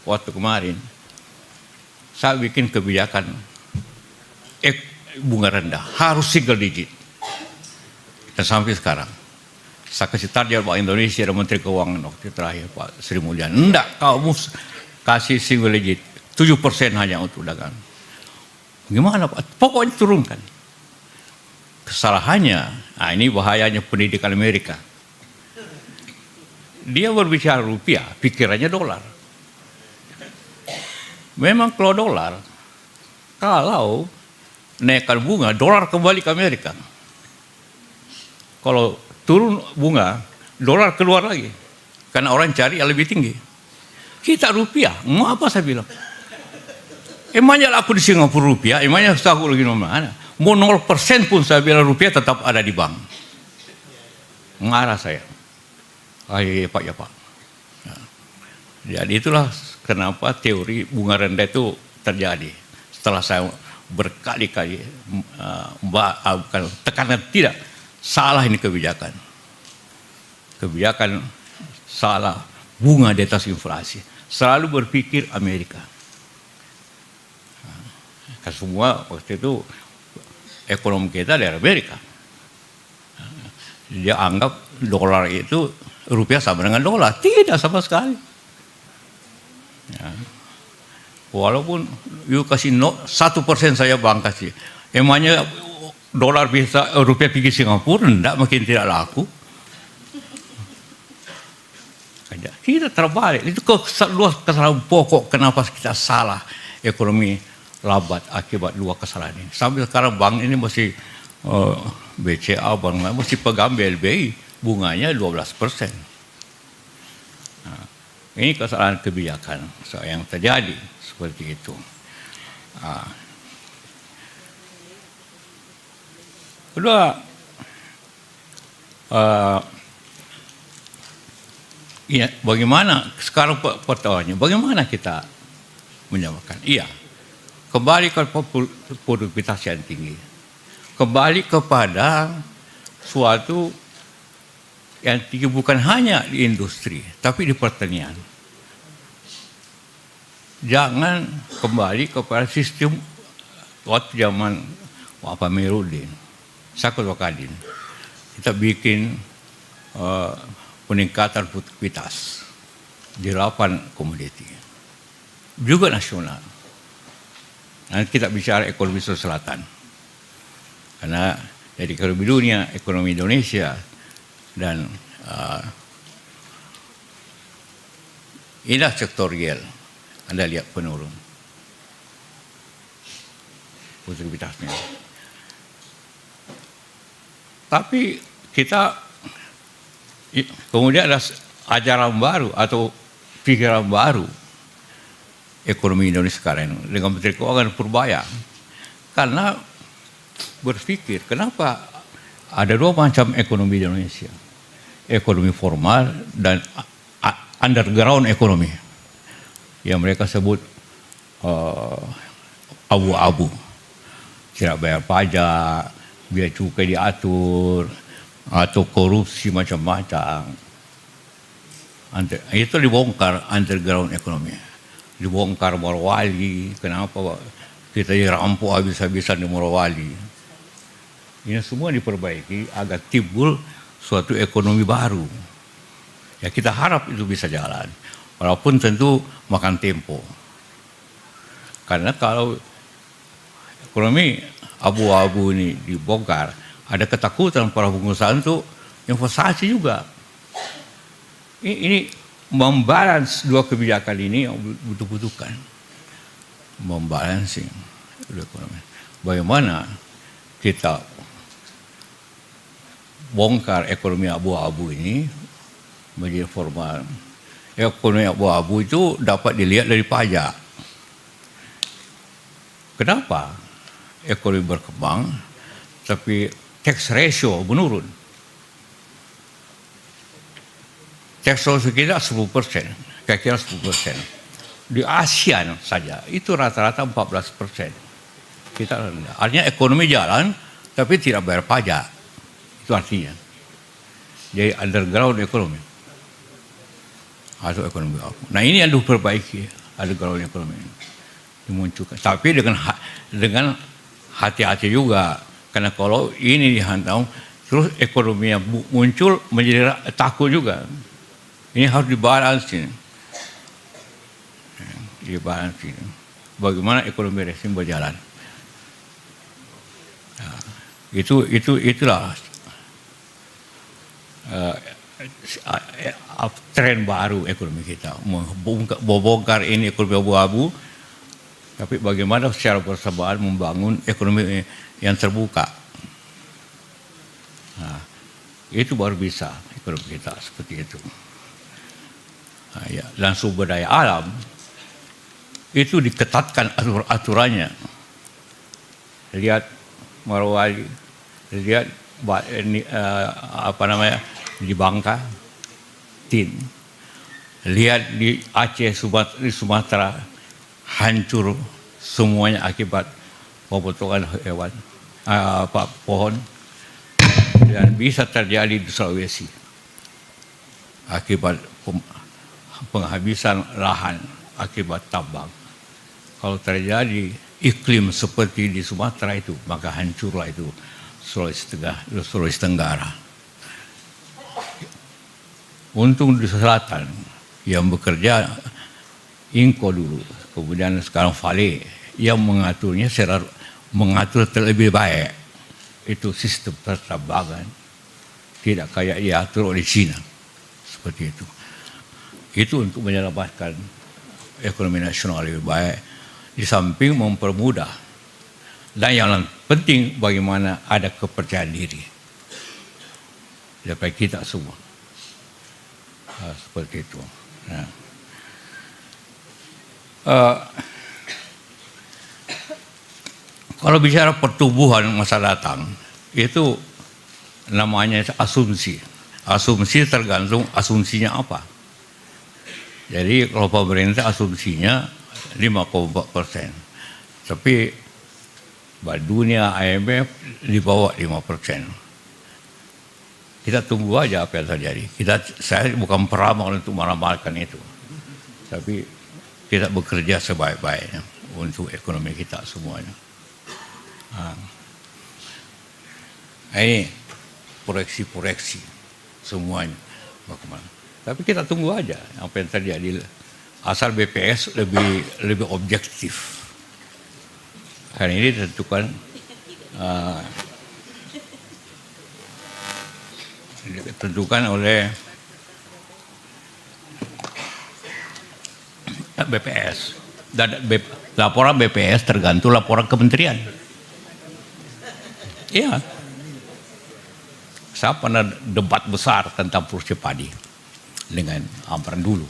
waktu kemarin saya bikin kebijakan bunga rendah, harus single digit. Dan sampai sekarang saya kasih target Bank Indonesia dan Menteri Keuangan waktu terakhir Pak Sri Mulyani, enggak, kamu kasih single digit 7% hanya untuk dagang. Gimana Pak? Pokoknya turunkan. Kesalahannya, ini bahayanya pendidikan Amerika. Dia berbicara rupiah, pikirannya dolar. Memang kalau dolar, kalau naikkan bunga, dolar kembali ke Amerika. Kalau turun bunga, dolar keluar lagi. Karena orang cari yang lebih tinggi. Kita rupiah, mau apa saya bilang? Emangnya aku di Singapura rupiah, emangnya aku lagi mana? Mau 0% pun saya bilang rupiah tetap ada di bank. Mengarah saya. Ya Pak, ya Pak. Nah, jadi itulah kenapa teori bunga rendah itu terjadi. Setelah saya berkali-kali tekanan tidak, salah ini kebijakan. Kebijakan salah, bunga di atas inflasi. Selalu berpikir Amerika. Semua waktu itu ekonomi kita dari Amerika. Dia anggap dolar itu rupiah sama dengan dolar. Tidak sama sekali. Ya. Walaupun you kasih 1% saya bank kasih. Emangnya dolar bisa rupiah pergi Singapura? Enggak, makin tidak laku. Kita terbalik. Itu kesalahan pokok kenapa kita salah ekonomi lambat akibat dua kesalahan ini. Sampai sekarang bank ini masih BCA, bank masih pegang BLBI, bunganya 12%. Nah, ini kesalahan kebijakan yang terjadi seperti itu. Kedua, ya, bagaimana sekarang pertanyaannya? Bagaimana kita menyamakan? Iya. Kembali ke produktivitas yang tinggi. Kembali kepada suatu yang tinggi bukan hanya di industri, tapi di pertanian. Jangan kembali kepada sistem waktu zaman Pak Amiruddin, Sakut Wakadin. Kita bikin peningkatan produktivitas di 8 komoditi. Juga nasional. Nanti kita bicara ekonomi selatan. Karena dari ekonomi dunia, ekonomi Indonesia, dan Inilah sektorial. Anda lihat penurun produktivitasnya. Tapi kita kemudian ada ajaran baru atau pikiran baru ekonomi Indonesia sekarang dengan Menteri Keuangan Purbaya. Karena berpikir kenapa ada dua macam ekonomi di Indonesia. Ekonomi formal dan underground ekonomi. Yang mereka sebut abu-abu. Tidak bayar pajak, biaya cukai diatur, atau korupsi macam-macam. Itu dibongkar underground ekonomi. Dibongkar Morowali. Kenapa kita dirampok habis-habisan di Morowali? Ini semua diperbaiki agar timbul suatu ekonomi baru. Ya kita harap itu bisa jalan. Walaupun tentu makan tempo. Karena kalau ekonomi abu-abu ini dibongkar, ada ketakutan para pengusaha untuk investasi juga. Ini membalance dua kebijakan ini yang butuh-butuhkan. Membalancing ekonomi. Bagaimana kita bongkar ekonomi abu-abu ini menjadi formal. Ekonomi abu-abu itu dapat dilihat dari pajak. Kenapa ekonomi berkembang tapi tax ratio menurun? Tax ratio kita 10%, kira-kira 10%. Di ASEAN saja itu rata-rata 14%. Kita rendah. Artinya ekonomi jalan tapi tidak bayar pajak. Itu artinya. Jadi underground ekonomi. Atau ekonomi apa. Nah ini yang diperbaiki underground ekonomi. Dimunculkan. Tapi dengan hati-hati juga. Karena kalau ini dihantam, terus ekonomi yang muncul menjadi takut juga. Ini harus dibalansi. Dibalansi. Bagaimana ekonomi resim berjalan. Nah, itulah tren baru ekonomi kita. Membongkar ini ekonomi abu-abu, tapi bagaimana secara bersamaan membangun ekonomi yang terbuka. Nah, itu baru bisa ekonomi kita seperti itu. Nah, ya. Dan sumber daya alam itu diketatkan aturannya. Lihat Morowali, lihat di Bangka, Tin. Lihat di Aceh, di Sumatera, hancur semuanya akibat pemotongan hewan, pohon. Dan bisa terjadi di Sulawesi akibat penghabisan lahan akibat tambang. Kalau terjadi iklim seperti di Sumatera itu, maka hancurlah itu Sulawesi Tenggara. Untung di selatan yang bekerja Inko dulu, kemudian sekarang Vale yang mengaturnya mengatur terlebih baik. Itu sistem pertambangan, tidak kayak diatur oleh Cina seperti itu. Itu untuk menyelamatkan ekonomi nasional lebih baik, di samping mempermudah. Dan yang penting bagaimana ada kepercayaan diri daripada kita semua. Seperti itu. Nah. Kalau bicara pertumbuhan masa datang, itu namanya asumsi. Asumsi tergantung asumsinya apa. Jadi kalau pemerintah asumsinya 5,4%. Tapi dunia IMF di bawah 5%. Kita tunggu aja apa yang terjadi. Saya bukan peramal untuk meramalkan itu. Tapi kita bekerja sebaik-baiknya untuk ekonomi kita semuanya. Ini proyeksi-proyeksi semuanya. Bagaimana? Tapi kita tunggu aja apa yang terjadi. Asal BPS lebih objektif. Karena ini ditentukan ditentukan oleh BPS. Dan laporan BPS tergantung laporan kementerian. Iya. Saya pernah debat besar tentang produksi padi dengan Amran dulu.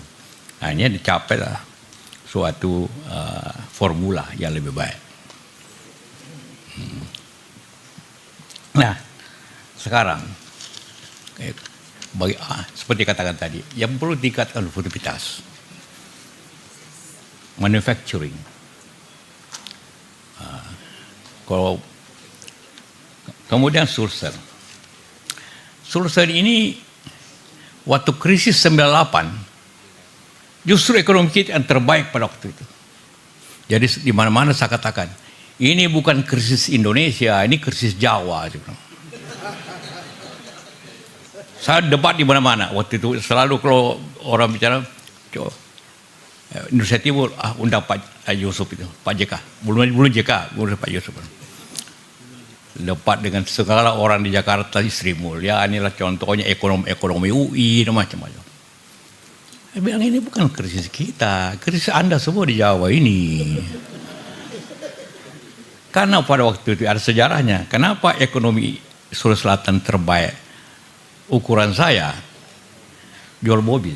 Hanya dicapai suatu formula yang lebih baik. Nah, sekarang seperti katakan tadi, yang perlu ditingkatkan produktivitas, manufacturing. Kalau kemudian Sulsel ini waktu krisis 98 justru ekonomi kita yang terbaik pada waktu itu. Jadi di mana-mana saya katakan, ini bukan krisis Indonesia, ini krisis Jawa. Saya debat di mana-mana waktu itu, selalu kalau orang bicara Indonesia Timur, undang Pak Yusuf itu, Pak JK, belum JK, belum Pak Yusuf. Debat dengan segala orang di Jakarta, Sri Mulyani, inilah contohnya ekonomi UI dan macam-macam. Saya bilang ini bukan krisis kita, krisis Anda semua di Jawa ini. Karena pada waktu itu ada sejarahnya. Kenapa ekonomi Sulawesi Selatan terbaik? Ukuran saya jual mobil.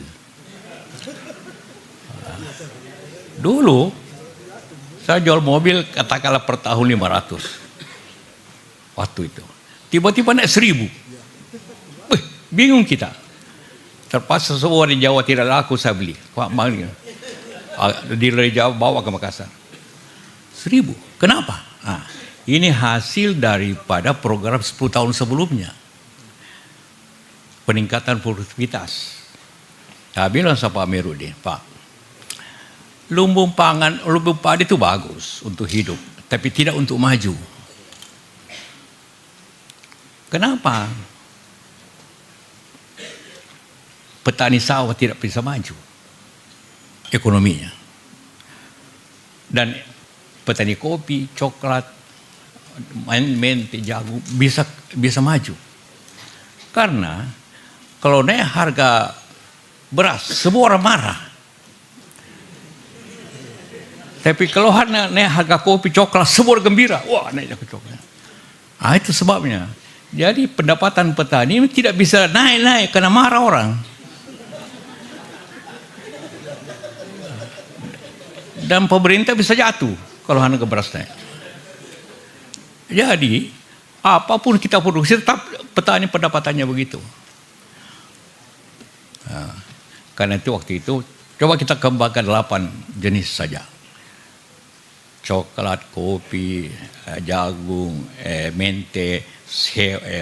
Dulu saya jual mobil katakanlah per tahun 500. Waktu itu. Tiba-tiba naik 1000. Bingung kita. Terpaksa semua di Jawa tidak laku, saya beli. Dari Jawa bawa ke Makassar. 1000. Kenapa? Ini hasil daripada program 10 tahun sebelumnya. Peningkatan produktivitas. Saya bilang sama Pak Amiruddin, Pak, lumbung padi itu bagus untuk hidup, tapi tidak untuk maju. Kenapa? Petani sawah tidak bisa maju ekonominya. Dan petani kopi, coklat, mente, jagung bisa maju. Karena kalau naik harga beras, semua orang marah. Tapi kalau naik harga kopi, coklat, semua orang gembira. Wah, naik harga coklat. Itu sebabnya. Jadi pendapatan petani tidak bisa naik-naik karena marah orang. Dan pemerintah bisa jatuh kalau harga beras naik. Jadi apapun kita produksi tetap petani pendapatannya begitu. Karena itu waktu itu coba kita kembangkan 8 jenis saja. Coklat, kopi, jagung, mente,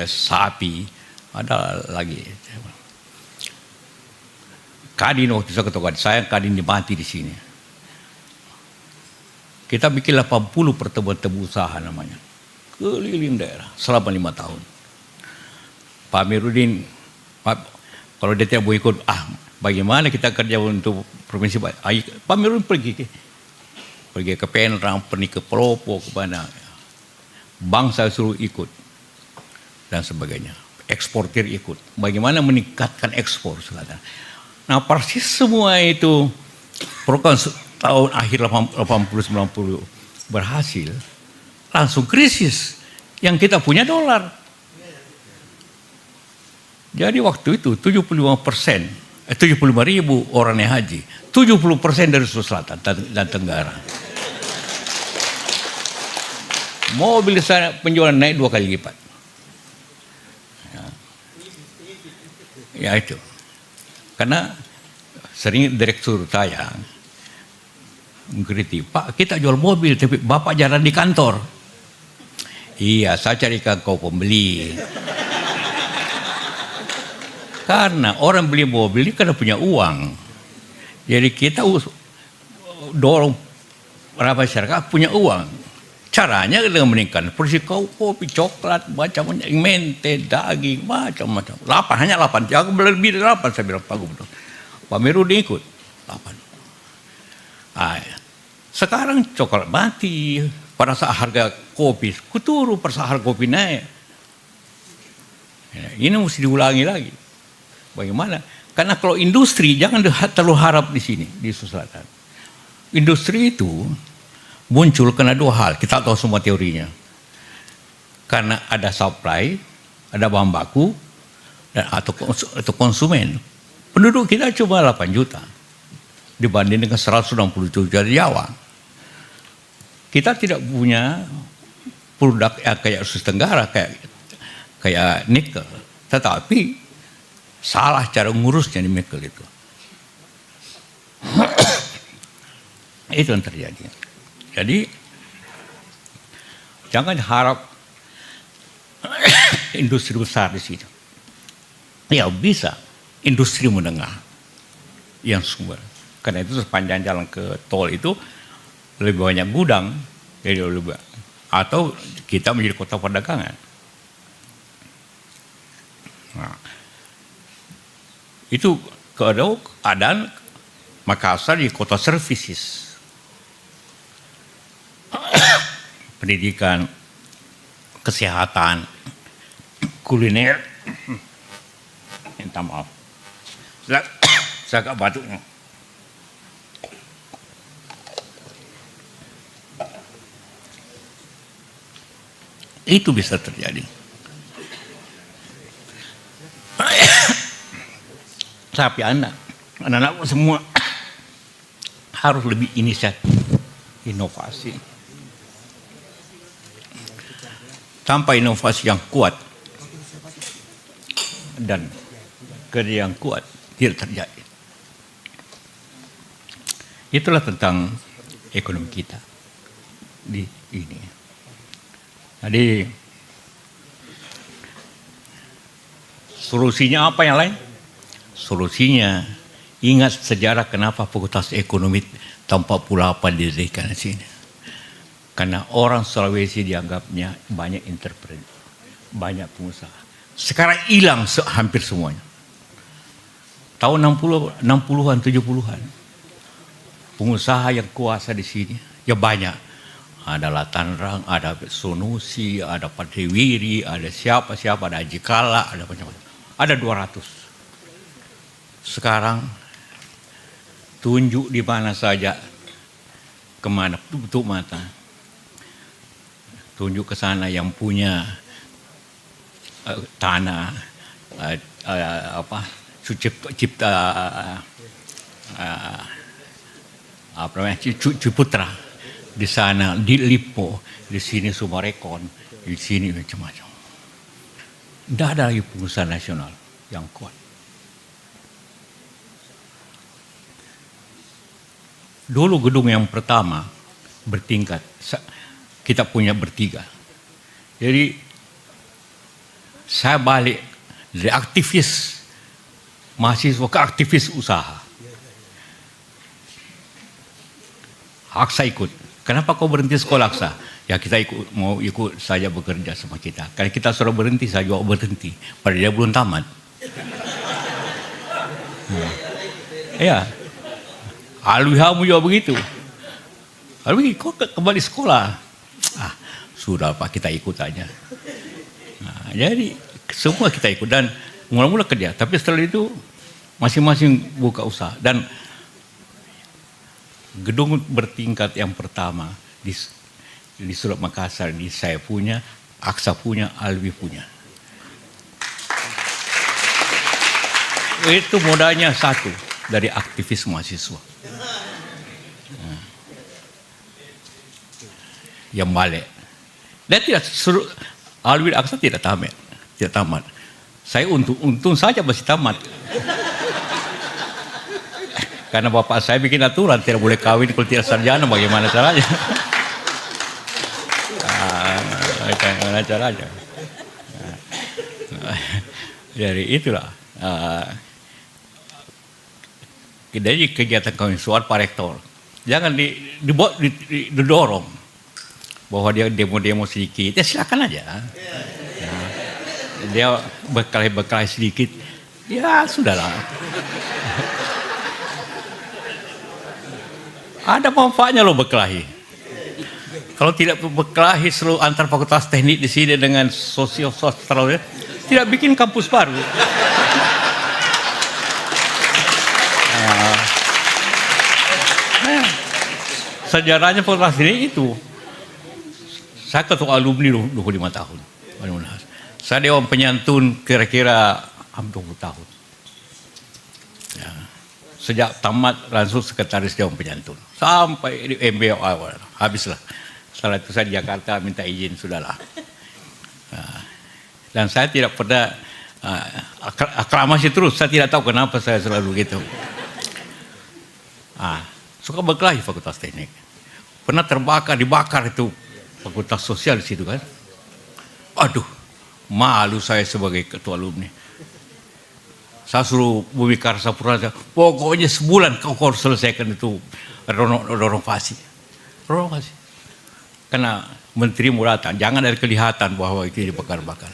sapi, ada lagi. Kadin waktu saya katakan, saya kadin mati di sini. Kita bikin 80 pertemuan temu usaha namanya. Keliling daerah selama 5 tahun. Pak Amiruddin, kalau dia tidak mau ikut, bagaimana kita kerja untuk provinsi? Pak Amiruddin pergi ke Penrang, pergi ke Pelopo, ke mana. Bank saya suruh ikut dan sebagainya. Eksportir ikut. Bagaimana meningkatkan ekspor selatan. Nah, persis semua itu program tahun akhir 80-90 berhasil, langsung krisis. Yang kita punya dolar. Jadi waktu itu 75% 75.000 orang yang haji, 70% dari Sulawesi Selatan dan Tenggara. Mobil saya penjualan naik 2 kali lipat. Ya itu. Karena sering direktur saya mengkritik, Pak, kita jual mobil tapi Bapak jarang di kantor. Iya, saya carikan kau pembeli. Karena orang beli mobil ini karena punya uang. Jadi kita dorong para masyarakat punya uang. Caranya dengan meningkatkan produksi kopi, coklat, macam-macam, mente, daging, macam-macam. 8, hanya 8. Jangan lebih dari 8, saya bilang bagus betul. Pak Amiruddin ikut 8. Sekarang coklat mati. Pada saat harga kopi turun, pada saat harga kopi naik. Ini mesti diulangi lagi. Bagaimana? Karena kalau industri jangan terlalu harap di sini di Sulawesi Selatan. Industri itu muncul karena dua hal. Kita tahu semua teorinya. Karena ada supply, ada bahan baku, dan atau konsumen. Penduduk kita cuma 8 juta dibanding dengan 160 juta di Jawa. Kita tidak punya produk kayak Sulawesi Tenggara, kayak nikel. Tetapi salah cara ngurusnya di nikel itu. Itu yang terjadi. Jadi jangan harap industri besar di sini. Ya bisa industri menengah yang sumber. Karena itu sepanjang jalan ke tol itu lebih banyak gudang, jadi lebih, atau kita menjadi kota perdagangan. Nah, itu keadaan Makassar di kota services, pendidikan, kesehatan, kuliner. Minta maaf, saya agak batuknya. Itu bisa terjadi. Tapi anak-anak semua harus lebih inisiatif, inovasi. Tanpa inovasi yang kuat dan kerja yang kuat tidak terjadi. Itulah tentang ekonomi kita di ini. Jadi solusinya apa yang lain? Solusinya ingat sejarah kenapa Fakultas Ekonomi tanpa Pulau apa didirikan di sini. Karena orang Sulawesi dianggapnya banyak entrepreneur, banyak pengusaha. Sekarang hilang hampir semuanya. Tahun 60-an, 70-an. Pengusaha yang kuasa di sini ya banyak. Ada Latanrang, ada Sonusi, ada Padewiri, ada siapa-siapa, ada Ajikala, ada macam-macam. Ada 200. Sekarang tunjuk di mana saja, kemana, tutup mata. Tunjuk ke sana yang punya tanah, cipta apa namanya, Ciputra. Di sana, di Lipo, di sini Sumarekon, di sini macam-macam. Tidak ada lagi pengusaha nasional yang kuat. Dulu gedung yang pertama bertingkat, kita punya bertiga. Jadi saya balik dari aktivis mahasiswa ke aktivis usaha. Aksa ikut. Kenapa kau berhenti sekolah Aksa? Ya kita mau ikut saja bekerja sama kita. Karena kita sudah berhenti, saya juga berhenti. Padahal dia belum tamat. Ya, Alwihamu juga begitu. Alwi, kau kembali sekolah? Sudah Pak, kita ikut aja. Nah, jadi semua kita ikut dan mula-mula kerja. Tapi setelah itu masing-masing buka usaha dan gedung bertingkat yang pertama di Surat Makassar ini saya punya, Aksa punya, Alwi punya. Itu modalnya satu dari aktivis mahasiswa. Yang balik. Dan tidak suruh Alwi Aksa tidak tamat. Saya untung saja masih tamat. Karena bapak saya bikin aturan tidak boleh kawin kalau tidak sarjana, bagaimana caranya? Bagaimana caranya? Jadi itulah. Jadi kegiatan kemahasiswaan Pak Rektor. Jangan didorong bahwa dia demo-demo sedikit. Ya silakan aja. Nah, dia berkelahi sedikit. Ya sudahlah. Ada manfaatnya loh berkelahi. Kalau tidak berkelahi selalu antar fakultas teknik di sini dengan sosio-sosial, Tidak bikin kampus baru. Sejarahnya fakultas ini itu. Saya ketua alumni 25 tahun. Saya dewan penyantun kira-kira hampir 20 tahun. Ya. Sejak tamat langsung sekretaris dewan penyantun. Sampai di MBA awal. Habislah. Setelah itu saya di Jakarta minta izin, sudahlah. Dan saya tidak pernah aklamasi terus. Saya tidak tahu kenapa saya selalu gitu. Suka berkelahi fakultas teknik. Pernah dibakar itu fakultas sosial di situ kan. Aduh, malu saya sebagai ketua alumni. Saya suruh Bumi Karsapura, pokoknya sebulan kau harus selesaikan itu renovasi. Karena menteri mau datang, jangan ada kelihatan bahwa itu dibakar-bakar.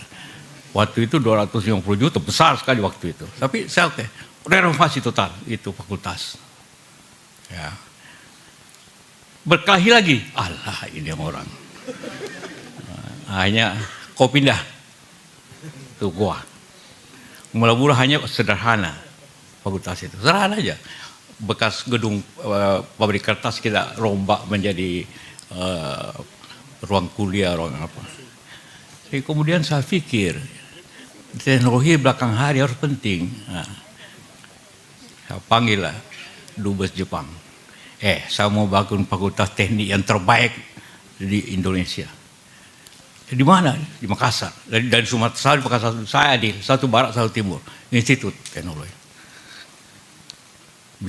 Waktu itu 250 juta, besar sekali waktu itu. Tapi saya renovasi total itu fakultas. Ya. Berkelahi lagi, Allah ini orang. Hanya kau pindah ke gua. Mula-mula hanya sederhana fakultas itu, sederhana aja. Bekas gedung pabrik kertas kita rombak menjadi ruang kuliah, ruang apa. Jadi kemudian saya pikir teknologi belakang hari harus penting. Saya panggil lah Dubes Jepang. Saya mau bangun fakultas teknik yang terbaik di Indonesia. Di mana? Di Makassar. Dari Sumatera, di Makassar, saya di satu barat, satu timur. Institut Teknologi.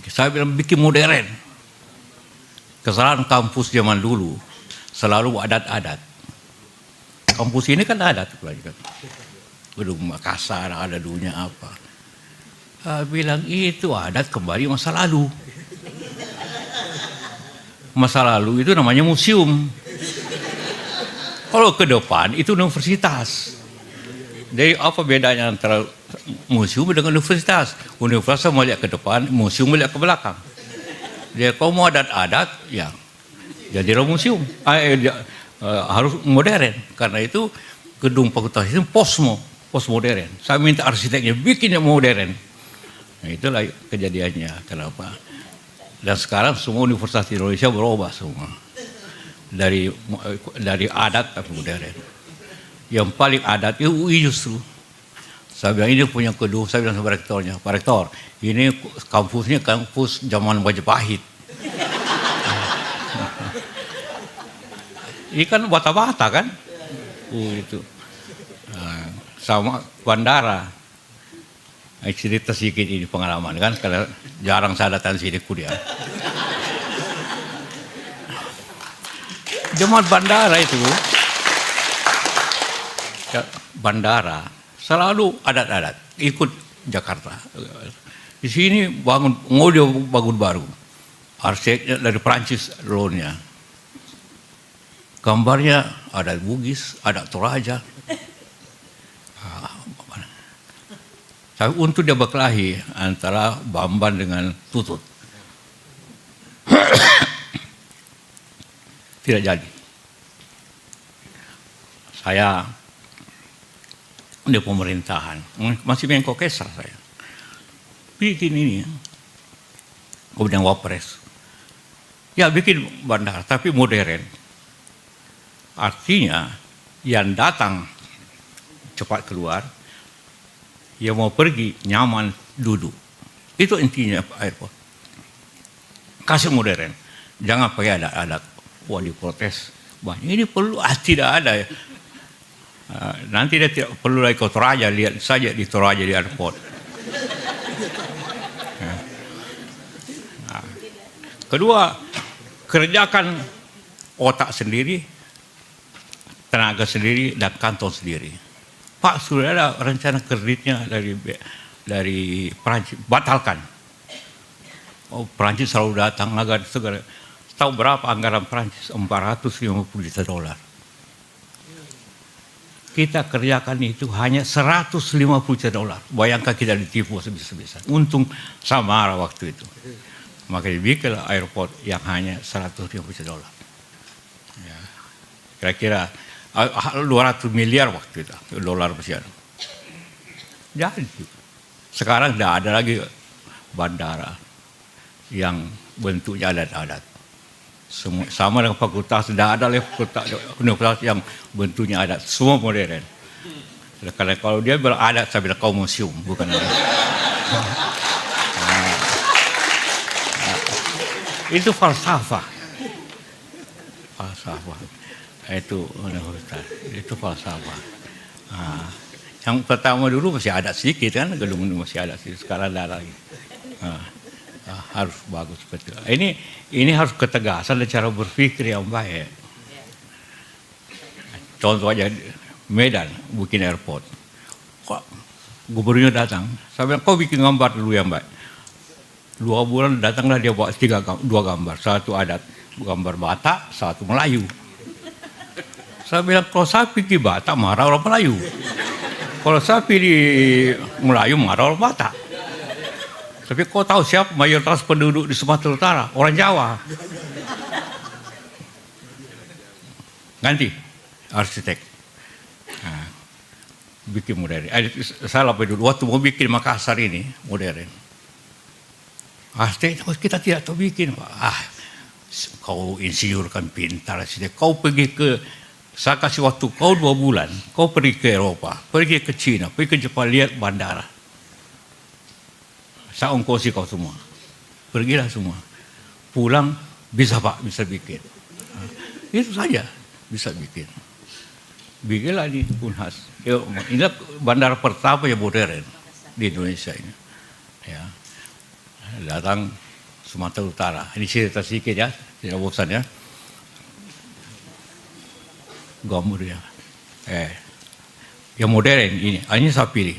Saya bilang bikin modern. Kesalahan kampus zaman dulu selalu adat-adat. Kampus ini kan adat. Gedung Makassar, ada dulunya apa. Saya bilang itu adat kembali masa lalu. Masa lalu itu namanya museum. Kalau ke depan itu universitas. Jadi apa bedanya antara museum dengan universitas? Universitas melihat ke depan, museum melihat ke belakang. Jadi kalau mau adat-adat, ya jadilah museum. Harus modern. Karena itu gedung fakultas itu postmodern. Saya minta arsiteknya bikin yang modern. Nah, itulah kejadiannya. Kenapa? Dan sekarang semua universitas di Indonesia berubah semua. Dari adat ke modern. Yang paling adat itu UI justru. Saya bilang ini punya kedua, saya bilang sama rektornya, Pak Rektor, ini kampusnya kampus zaman Majapahit. Ini kan bata-bata kan? Itu. Sama bandara. Cerita sedikit ini pengalaman kan, karena jarang saya datang sini kuliah. Zaman bandara itu, bandara selalu adat-adat, ikut Jakarta. Di sini bangun baru, arsiteknya dari Prancis loannya. Gambarnya ada Bugis, ada Toraja. Tapi untuk dia berkelahi antara Bamban dengan Tutut. Tidak jadi. Saya di pemerintahan, masih Menko Kesra saya. Bikin ini. Kemudian Wapres. Ya bikin bandara, tapi modern. Artinya yang datang cepat keluar, yang mau pergi nyaman duduk. Itu intinya airport. Kasih modern. Jangan pakai adat-adat. Wah diprotes. Banyak. Ini perlu, tidak ada ya. Nanti dia tidak perlu lagi ke Toraja, lihat saja di Toraja di airport. Kedua, kerjakan otak sendiri, tenaga sendiri, dan kantong sendiri. Pak, sudah ada rencana kreditnya dari Perancis, batalkan. Oh, Perancis selalu datang, segala. Tahu berapa anggaran Perancis? 450 juta dolar. Kita kerjakan itu hanya 150 juta dolar. Bayangkan kita ditipu sebisa-bisa. Untung Samara waktu itu. Maka dibikin airport yang hanya 150 juta dolar. Ya. Kira-kira 200 miliar waktu itu, dolar Mesir. Jadi sekarang tidak ada lagi bandara yang bentuknya adat-adat. Sama dengan fakultas, tidak ada lagi universitas yang bentuknya adat. Semua modern. Karena kalau dia beradat, saya bilang kau museum, bukan adat. Itu falsafah. Itu universitas. Itu falsafah. Yang pertama dulu masih ada sedikit kan, gedung masih ada sedikit. Sekarang tidak lagi. Harus bagus betul. Ini harus ketegasan dan cara berpikir yang baik. Contoh aja Medan bikin airport. Kok gubernur datang, saya bilang kau bikin gambar dulu yang baik. 2 bulan datanglah dia bawa 2 gambar, satu adat, gambar Batak, satu Melayu. Saya bilang kalau saya pergi Batak marah orang Melayu, kalau saya pilih Melayu marah orang Batak. Tapi kau tahu siapa mayoritas penduduk di Sumatera Utara? Orang Jawa. Ganti arsitek. Bikin modern. Saya lapar dulu. Waktu mau bikin Makassar ini modern. Arsitek kita tidak tahu bikin. Kau insinyur kan pintar arsitek. Kau pergi ke, saya kasih waktu kau 2 bulan. Kau pergi ke Eropa, pergi ke Cina, pergi ke Jepang, lihat bandara. Saya ongkosi kau semua. Pergilah semua. Pulang, bisa Pak, bisa bikin. Itu saja, bisa bikin. Bikinlah di Unhas. Inilah bandara pertama yang modern di Indonesia ini. Ya. Datang Sumatera Utara. Ini cerita sedikit ya, tidak bosan ya. Gambar ya. Yang modern ini saya pilih.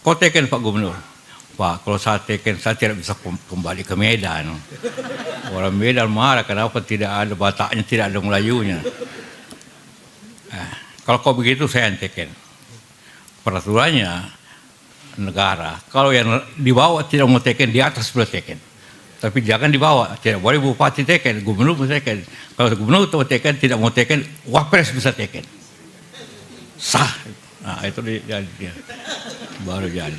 Kau teken Pak Gubernur. Pak, kalau saya teken, saya tidak bisa kembali ke Medan. Orang Medan marah, kenapa tidak ada Bataknya, tidak ada Melayunya. Kalau kau begitu, saya yang teken. Peraturannya negara, kalau yang dibawa tidak mau teken, di atas boleh teken. Tapi jangan dibawa, tidak boleh bupati teken, gubernur bisa teken. Kalau gubernur mau teken, tidak mau teken, wapres bisa teken. Sah. Nah, itu dia. Baru jadi.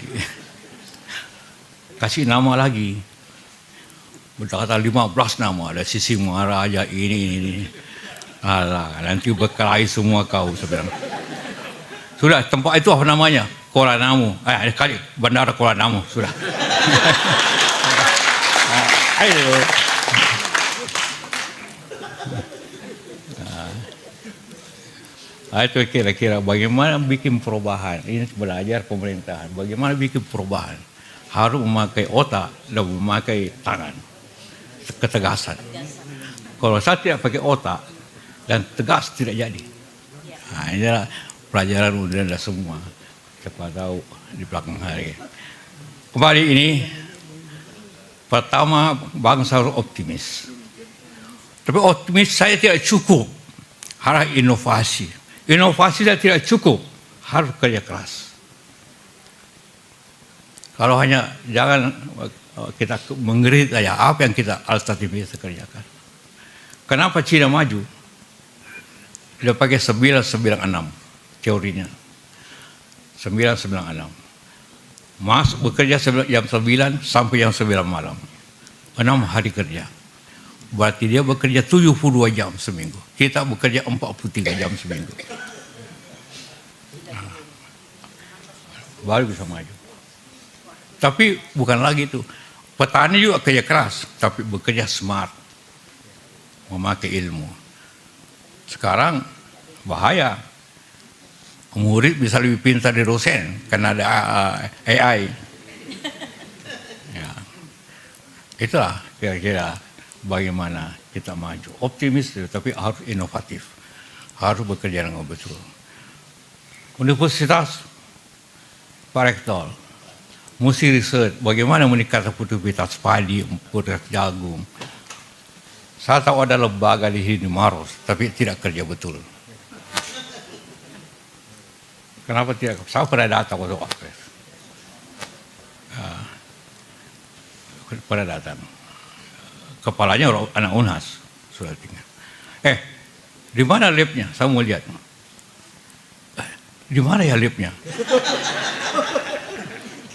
Kasih nama lagi. Berkata 15 nama. Ada Sisi Maharaja ini. Alah, nanti berkelahi semua kau sebenarnya. Sudah, tempat itu apa namanya? Kuala Namu. Kali Bandara Kuala Namu. Sudah. Ayo. Itu kira-kira bagaimana bikin perubahan. Ini belajar pemerintahan. Bagaimana bikin perubahan. Harus memakai otak dan memakai tangan. Ketegasan. Kalau saya tidak pakai otak dan tegas tidak jadi. Nah, inilah pelajaran udah semua. Siapa tahu di belakang hari. Kembali ini, pertama bangsa harus optimis. Tapi optimis saya tidak cukup. Harus inovasi. Inovasi saya tidak cukup. Harus kerja keras. Kalau hanya jangan kita mengerit saja apa yang kita alternatif bisa kerjakan. Kenapa Cina maju? Dia pakai 996 teorinya. 996. Masuk bekerja jam 9 sampai jam 9 malam. 6 hari kerja. Berarti dia bekerja 72 jam seminggu. Kita bekerja 43 jam seminggu. Baru bisa maju. Tapi bukan lagi itu. Petani juga kerja keras, tapi bekerja smart. Memakai ilmu. Sekarang bahaya. Murid bisa lebih pintar dari dosen karena ada AI. Ya. Itulah kira-kira bagaimana kita maju. Optimis tapi harus inovatif. Harus bekerja dengan betul. Universitas Pak Rektor mesti riset bagaimana meningkatkan produktivitas padi, produktivitas jagung. Saya tahu ada lembaga di sini Maros, tapi tidak kerja betul. Kenapa tidak? Saya pernah datang waktu Wapres. Pernah datang. Kepalanya anak Unhas sudah tinggal. Di mana labnya? Saya mau lihat. Di mana ya labnya?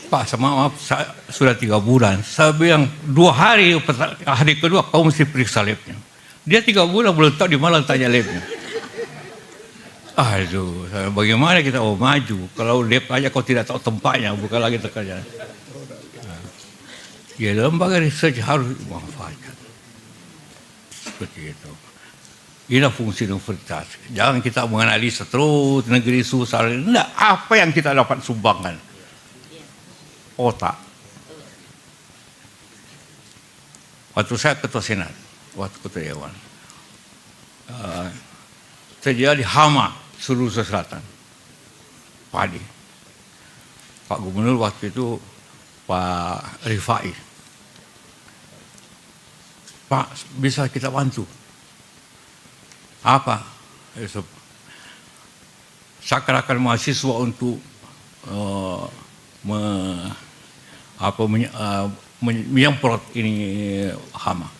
Pak, maaf, sudah 3 bulan. Saya bilang 2 hari, hari kedua kau mesti periksa labnya. Dia 3 bulan belum tahu di mana tanya labnya. Aduh, bagaimana kita mau maju kalau lab aja kau tidak tahu tempatnya, bukan lagi terkerja. Ya, lembaga research harus dimanfaatkan. Seperti itu. Inilah fungsi universitas. Jangan kita menganalisa terus negeri susah. Tidak, apa yang kita dapat sumbangkan? Otak. Waktu saya ketua senat, waktu ketua dewan, terjadi hama Sulawesi Selatan, padi. Pak Gubernur waktu itu Pak Rifai, Pak, bisa kita bantu? Apa? Saya kerahkan mahasiswa untuk menyemprot ini hama.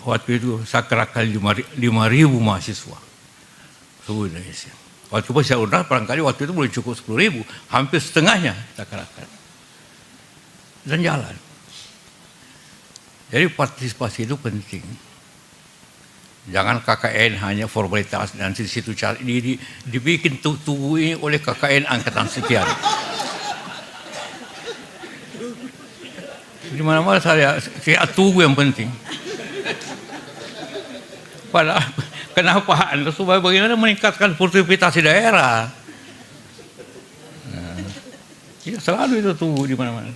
Waktu itu saya kerahkan 5.000 mahasiswa seluruh Indonesia. Waktu itu saya udah barangkali waktu itu boleh cukup 10.000, hampir setengahnya kita kerahkan dan jalan. Jadi partisipasi itu penting. Jangan KKN hanya formalitas dan di situ dibikin tubuh ini oleh KKN angkatan sekian. Di mana-mana saya tunggu yang penting. Padahal kenapa? Supaya bagaimana meningkatkan produktivitas di daerah. Nah, ya selalu itu tunggu di mana-mana.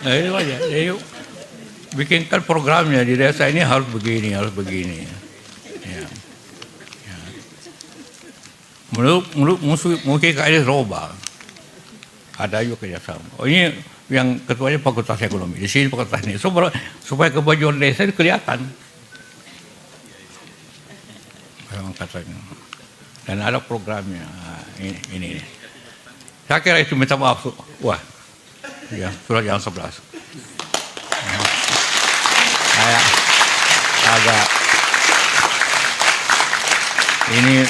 Nah, itu aja. Jadi, bikinkan programnya di desa ini harus begini, harus begini. Ya. Ya. Menurut mungkin kali roba. Ada juga kerjasama. Oh, ini yang ketuanya Fakultas Ekonomi. Di sini Fakultas ini. Supaya kemajuan desa itu kelihatan. Memang katanya. Dan ada programnya. Ini. Saya kira itu minta maaf. Wah. Ya, surat yang 11. Saya agak ini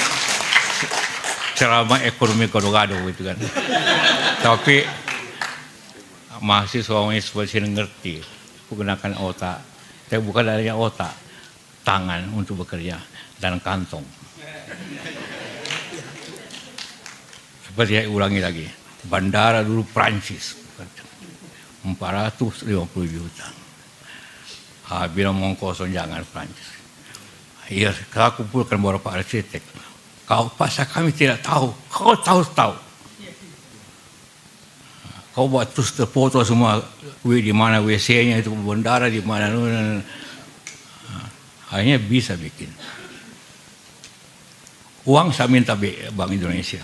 ceramah ekonomi gado-gado gitu kan. Tapi mahasiswa seperti ini ngerti menggunakan otak. Tapi bukan hanya otak, tangan untuk bekerja dan kantong. Seperti saya ulangi lagi, bandara dulu Prancis 450 juta. Bila mau kosong jangan Prancis. Iya, saya kumpulkan beberapa arsitek. Kau pasal kami tidak tahu, kau tahu. Kau buat terus terfoto semua, di mana WC-nya itu, bandara di mana. Akhirnya bisa bikin. Uang saya minta Bank Indonesia.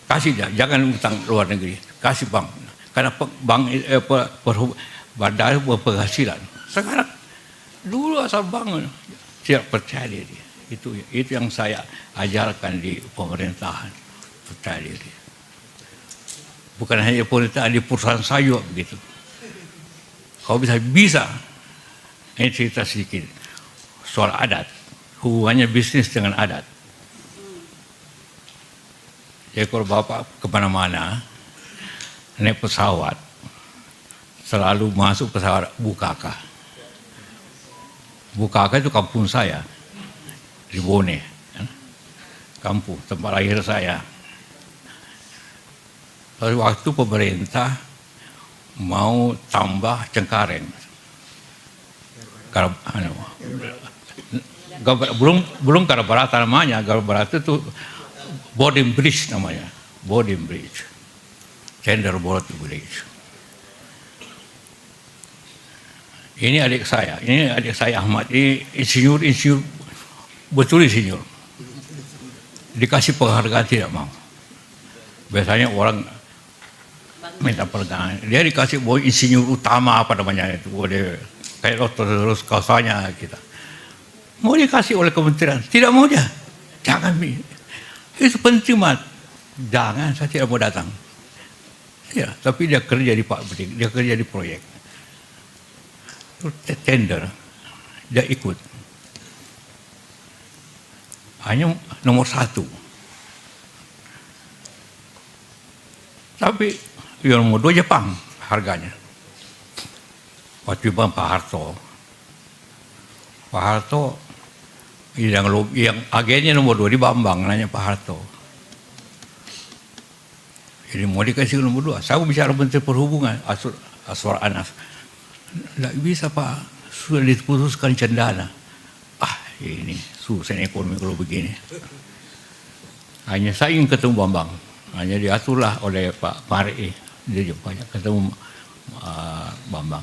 Kasih jangan utang luar negeri, kasih bank. Karena bank bandara berpenghasilan. Sekarang dulu asal bangun tidak percaya diri. Itu yang saya ajarkan di pemerintahan, percaya diri. Bukan hanya pemerintahan, di perusahaan saya begitu. Kau bisa. Ini cerita sedikit soal adat, hubungannya bisnis dengan adat. Jadi kalau Bapak kemana-mana naik pesawat, selalu masuk pesawat Bukaka. Bukaka itu kampung saya, di Bone, kampung tempat lahir saya. Lalu waktu pemerintah mau tambah Cengkareng, belum Karabarata namanya, Karabarata itu Boarding Bridge namanya, Boarding Bridge, Tender Boarding Bridge. Ini adik saya Ahmad, ini insinyur, betul insinyur. Dikasih penghargaan tidak mau. Biasanya orang minta penghargaan, dia dikasih insinyur utama apa namanya itu, boleh kayak terus kausanya kita. Mau dikasih oleh kementerian, tidak mau dia, jangan. Itu penting banget. Jangan, saya tidak mau datang. Ya, tapi dia kerja di Pak Bedik, dia kerja di proyek. Tender, dia ikut. hanya nomor 1. Tapi yang nomor 2 Jepang harganya. Waktu Jepang Pak Harto yang agennya nomor 2 di Bambang, nanya Pak Harto. Jadi mau dikasih nomor 2. Saya bicara Menteri Perhubungan, Aswar Anas. Tidak bisa Pak, sudah diputuskan cendana. Ini susah ekonomi kalau begini. Hanya saya ingin ketemu Bambang. Hanya diaturlah oleh Pak Mari. Dia banyak ketemu Bambang.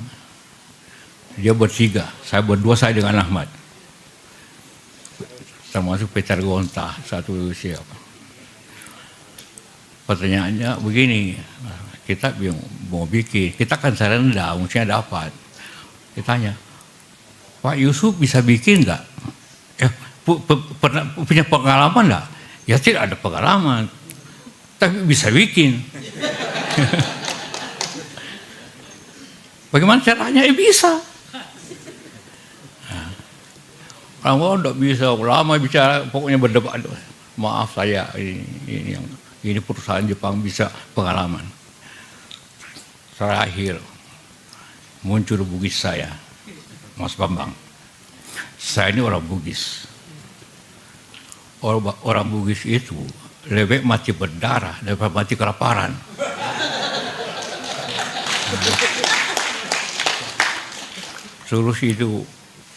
Dia bertiga, saya berdua, saya dengan Ahmad. Termasuk Peter Gonta, satu siapa. Pertanyaannya begini, kita mau bikin, kita kan serendah, mestinya dapat. Kita tanya, Pak Yusuf bisa bikin nggak? Pernah punya pengalaman nggak? Ya tidak ada pengalaman, tapi bisa bikin. Bagaimana caranya? Bisa. Orang tidak bisa, lama bicara, pokoknya berdebat. Maaf saya, ini perusahaan Jepang bisa pengalaman. Terakhir, muncul Bugis saya, Mas Bambang. Saya ini orang Bugis. Orang Bugis itu lebih mati berdarah daripada mati kelaparan. Terus itu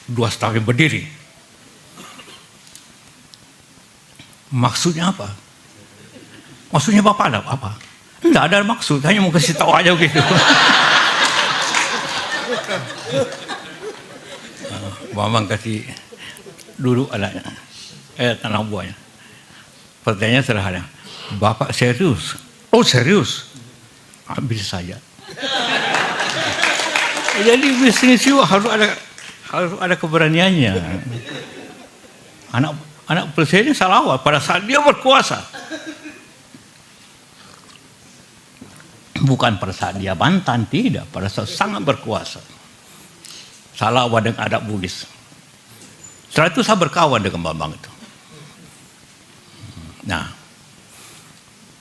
2,5 berdiri. Maksudnya apa? Maksudnya Bapak ada apa? Enggak ada maksud, hanya mau kasih tahu aja gitu. Bambang kasih duduk anaknya, anak buahnya. Pertanyaannya sederhana, Bapak serius? Oh serius? Ambil saja. Jadi bisnis itu harus ada keberaniannya. Anak presiden Sarawak pada saat dia berkuasa. Bukan pada saat dia mantan, tidak. Pada saat sangat berkuasa. Sarawak dengan adat Bugis. Setelah itu saya berkawan dengan Bambang itu. Nah,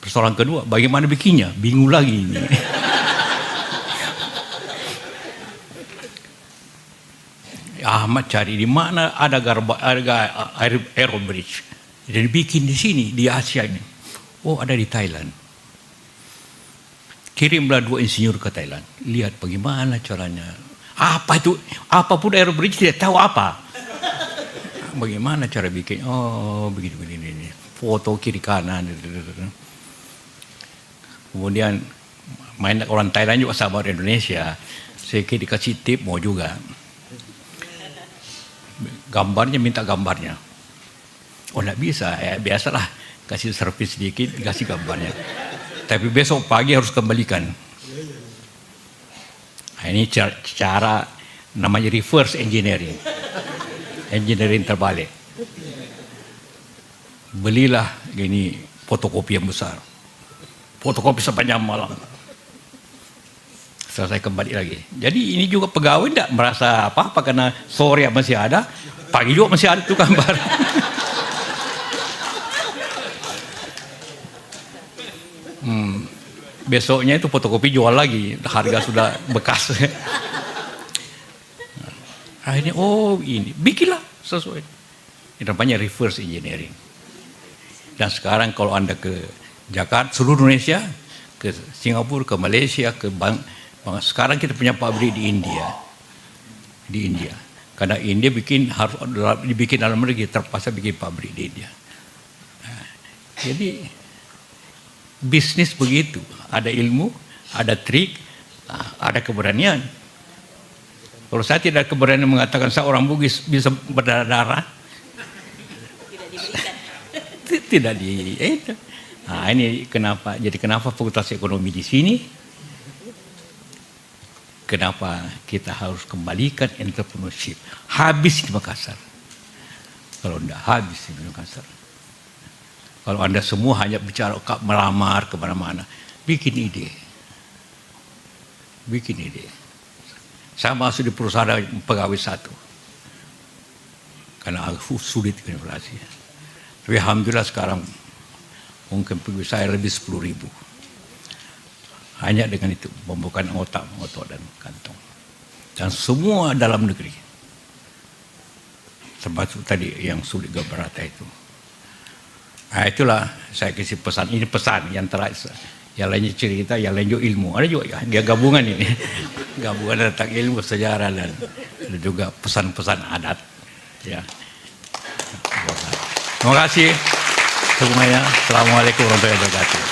persoalan kedua, bagaimana bikinnya? Bingung lagi ini. Ahmad cari di mana ada aero bridge. Jadi bikin di sini, di Asia ini. Oh, ada di Thailand. Kirimlah 2 insinyur ke Thailand. Lihat bagaimana caranya. Apa itu? Apapun aero bridge tidak tahu apa. Bagaimana cara bikin? Oh, begini. Foto kiri kanan. Kemudian main orang Thailand juga sahabat Indonesia. Saya dikasih tip mau juga. Gambarnya, minta gambarnya. Oh, enggak bisa, biasalah kasih servis sedikit, kasih gambarnya. Tapi besok pagi harus kembalikan. Nah, ini cara namanya reverse engineering. Engineering terbalik. Belilah gini fotokopi yang besar. Fotokopi sepanjang malam. Selesai kembali lagi. Jadi ini juga pegawai tidak merasa apa-apa karena sore masih ada, pagi juga masih ada itu gambar. Besoknya itu fotokopi jual lagi, harga sudah bekas. Akhirnya ini bikinlah sesuai. Ini namanya reverse engineering. Dan sekarang kalau Anda ke Jakarta, seluruh Indonesia, ke Singapura, ke Malaysia, ke sekarang kita punya pabrik di India. Di India. Karena India harus dibikin dalam negeri, terpaksa bikin pabrik di India. Nah, jadi bisnis begitu, ada ilmu, ada trik, ada keberanian. Kalau saya tidak keberanian mengatakan saya orang Bugis bisa berdarah, tidak di itu. Nah, ini kenapa? Jadi kenapa Fakultas Ekonomi di sini? Kenapa kita harus kembalikan entrepreneurship? Habis di Makassar. Kalau tidak habis di Makassar. Kalau Anda semua hanya bicara melamar kemana-mana, bikin ide. Bikin ide. Saya masuk di perusahaan pegawai 1. Karena agak sulit inflasi. Tapi alhamdulillah sekarang mungkin pengikut saya lebih 10.000. Hanya dengan itu pembukaan otak dan kantong. Dan semua dalam negeri. Termasuk tadi yang sulit Gabarata itu. Nah, itulah saya kasih pesan. Ini pesan yang terakhir. Yang lainnya cerita, yang lain juga ilmu. Ada juga dia gabungan ini. Gabungan tentang ilmu, sejarah dan juga pesan-pesan adat. Ya. Terima kasih semuanya. Assalamualaikum warahmatullahi wabarakatuh.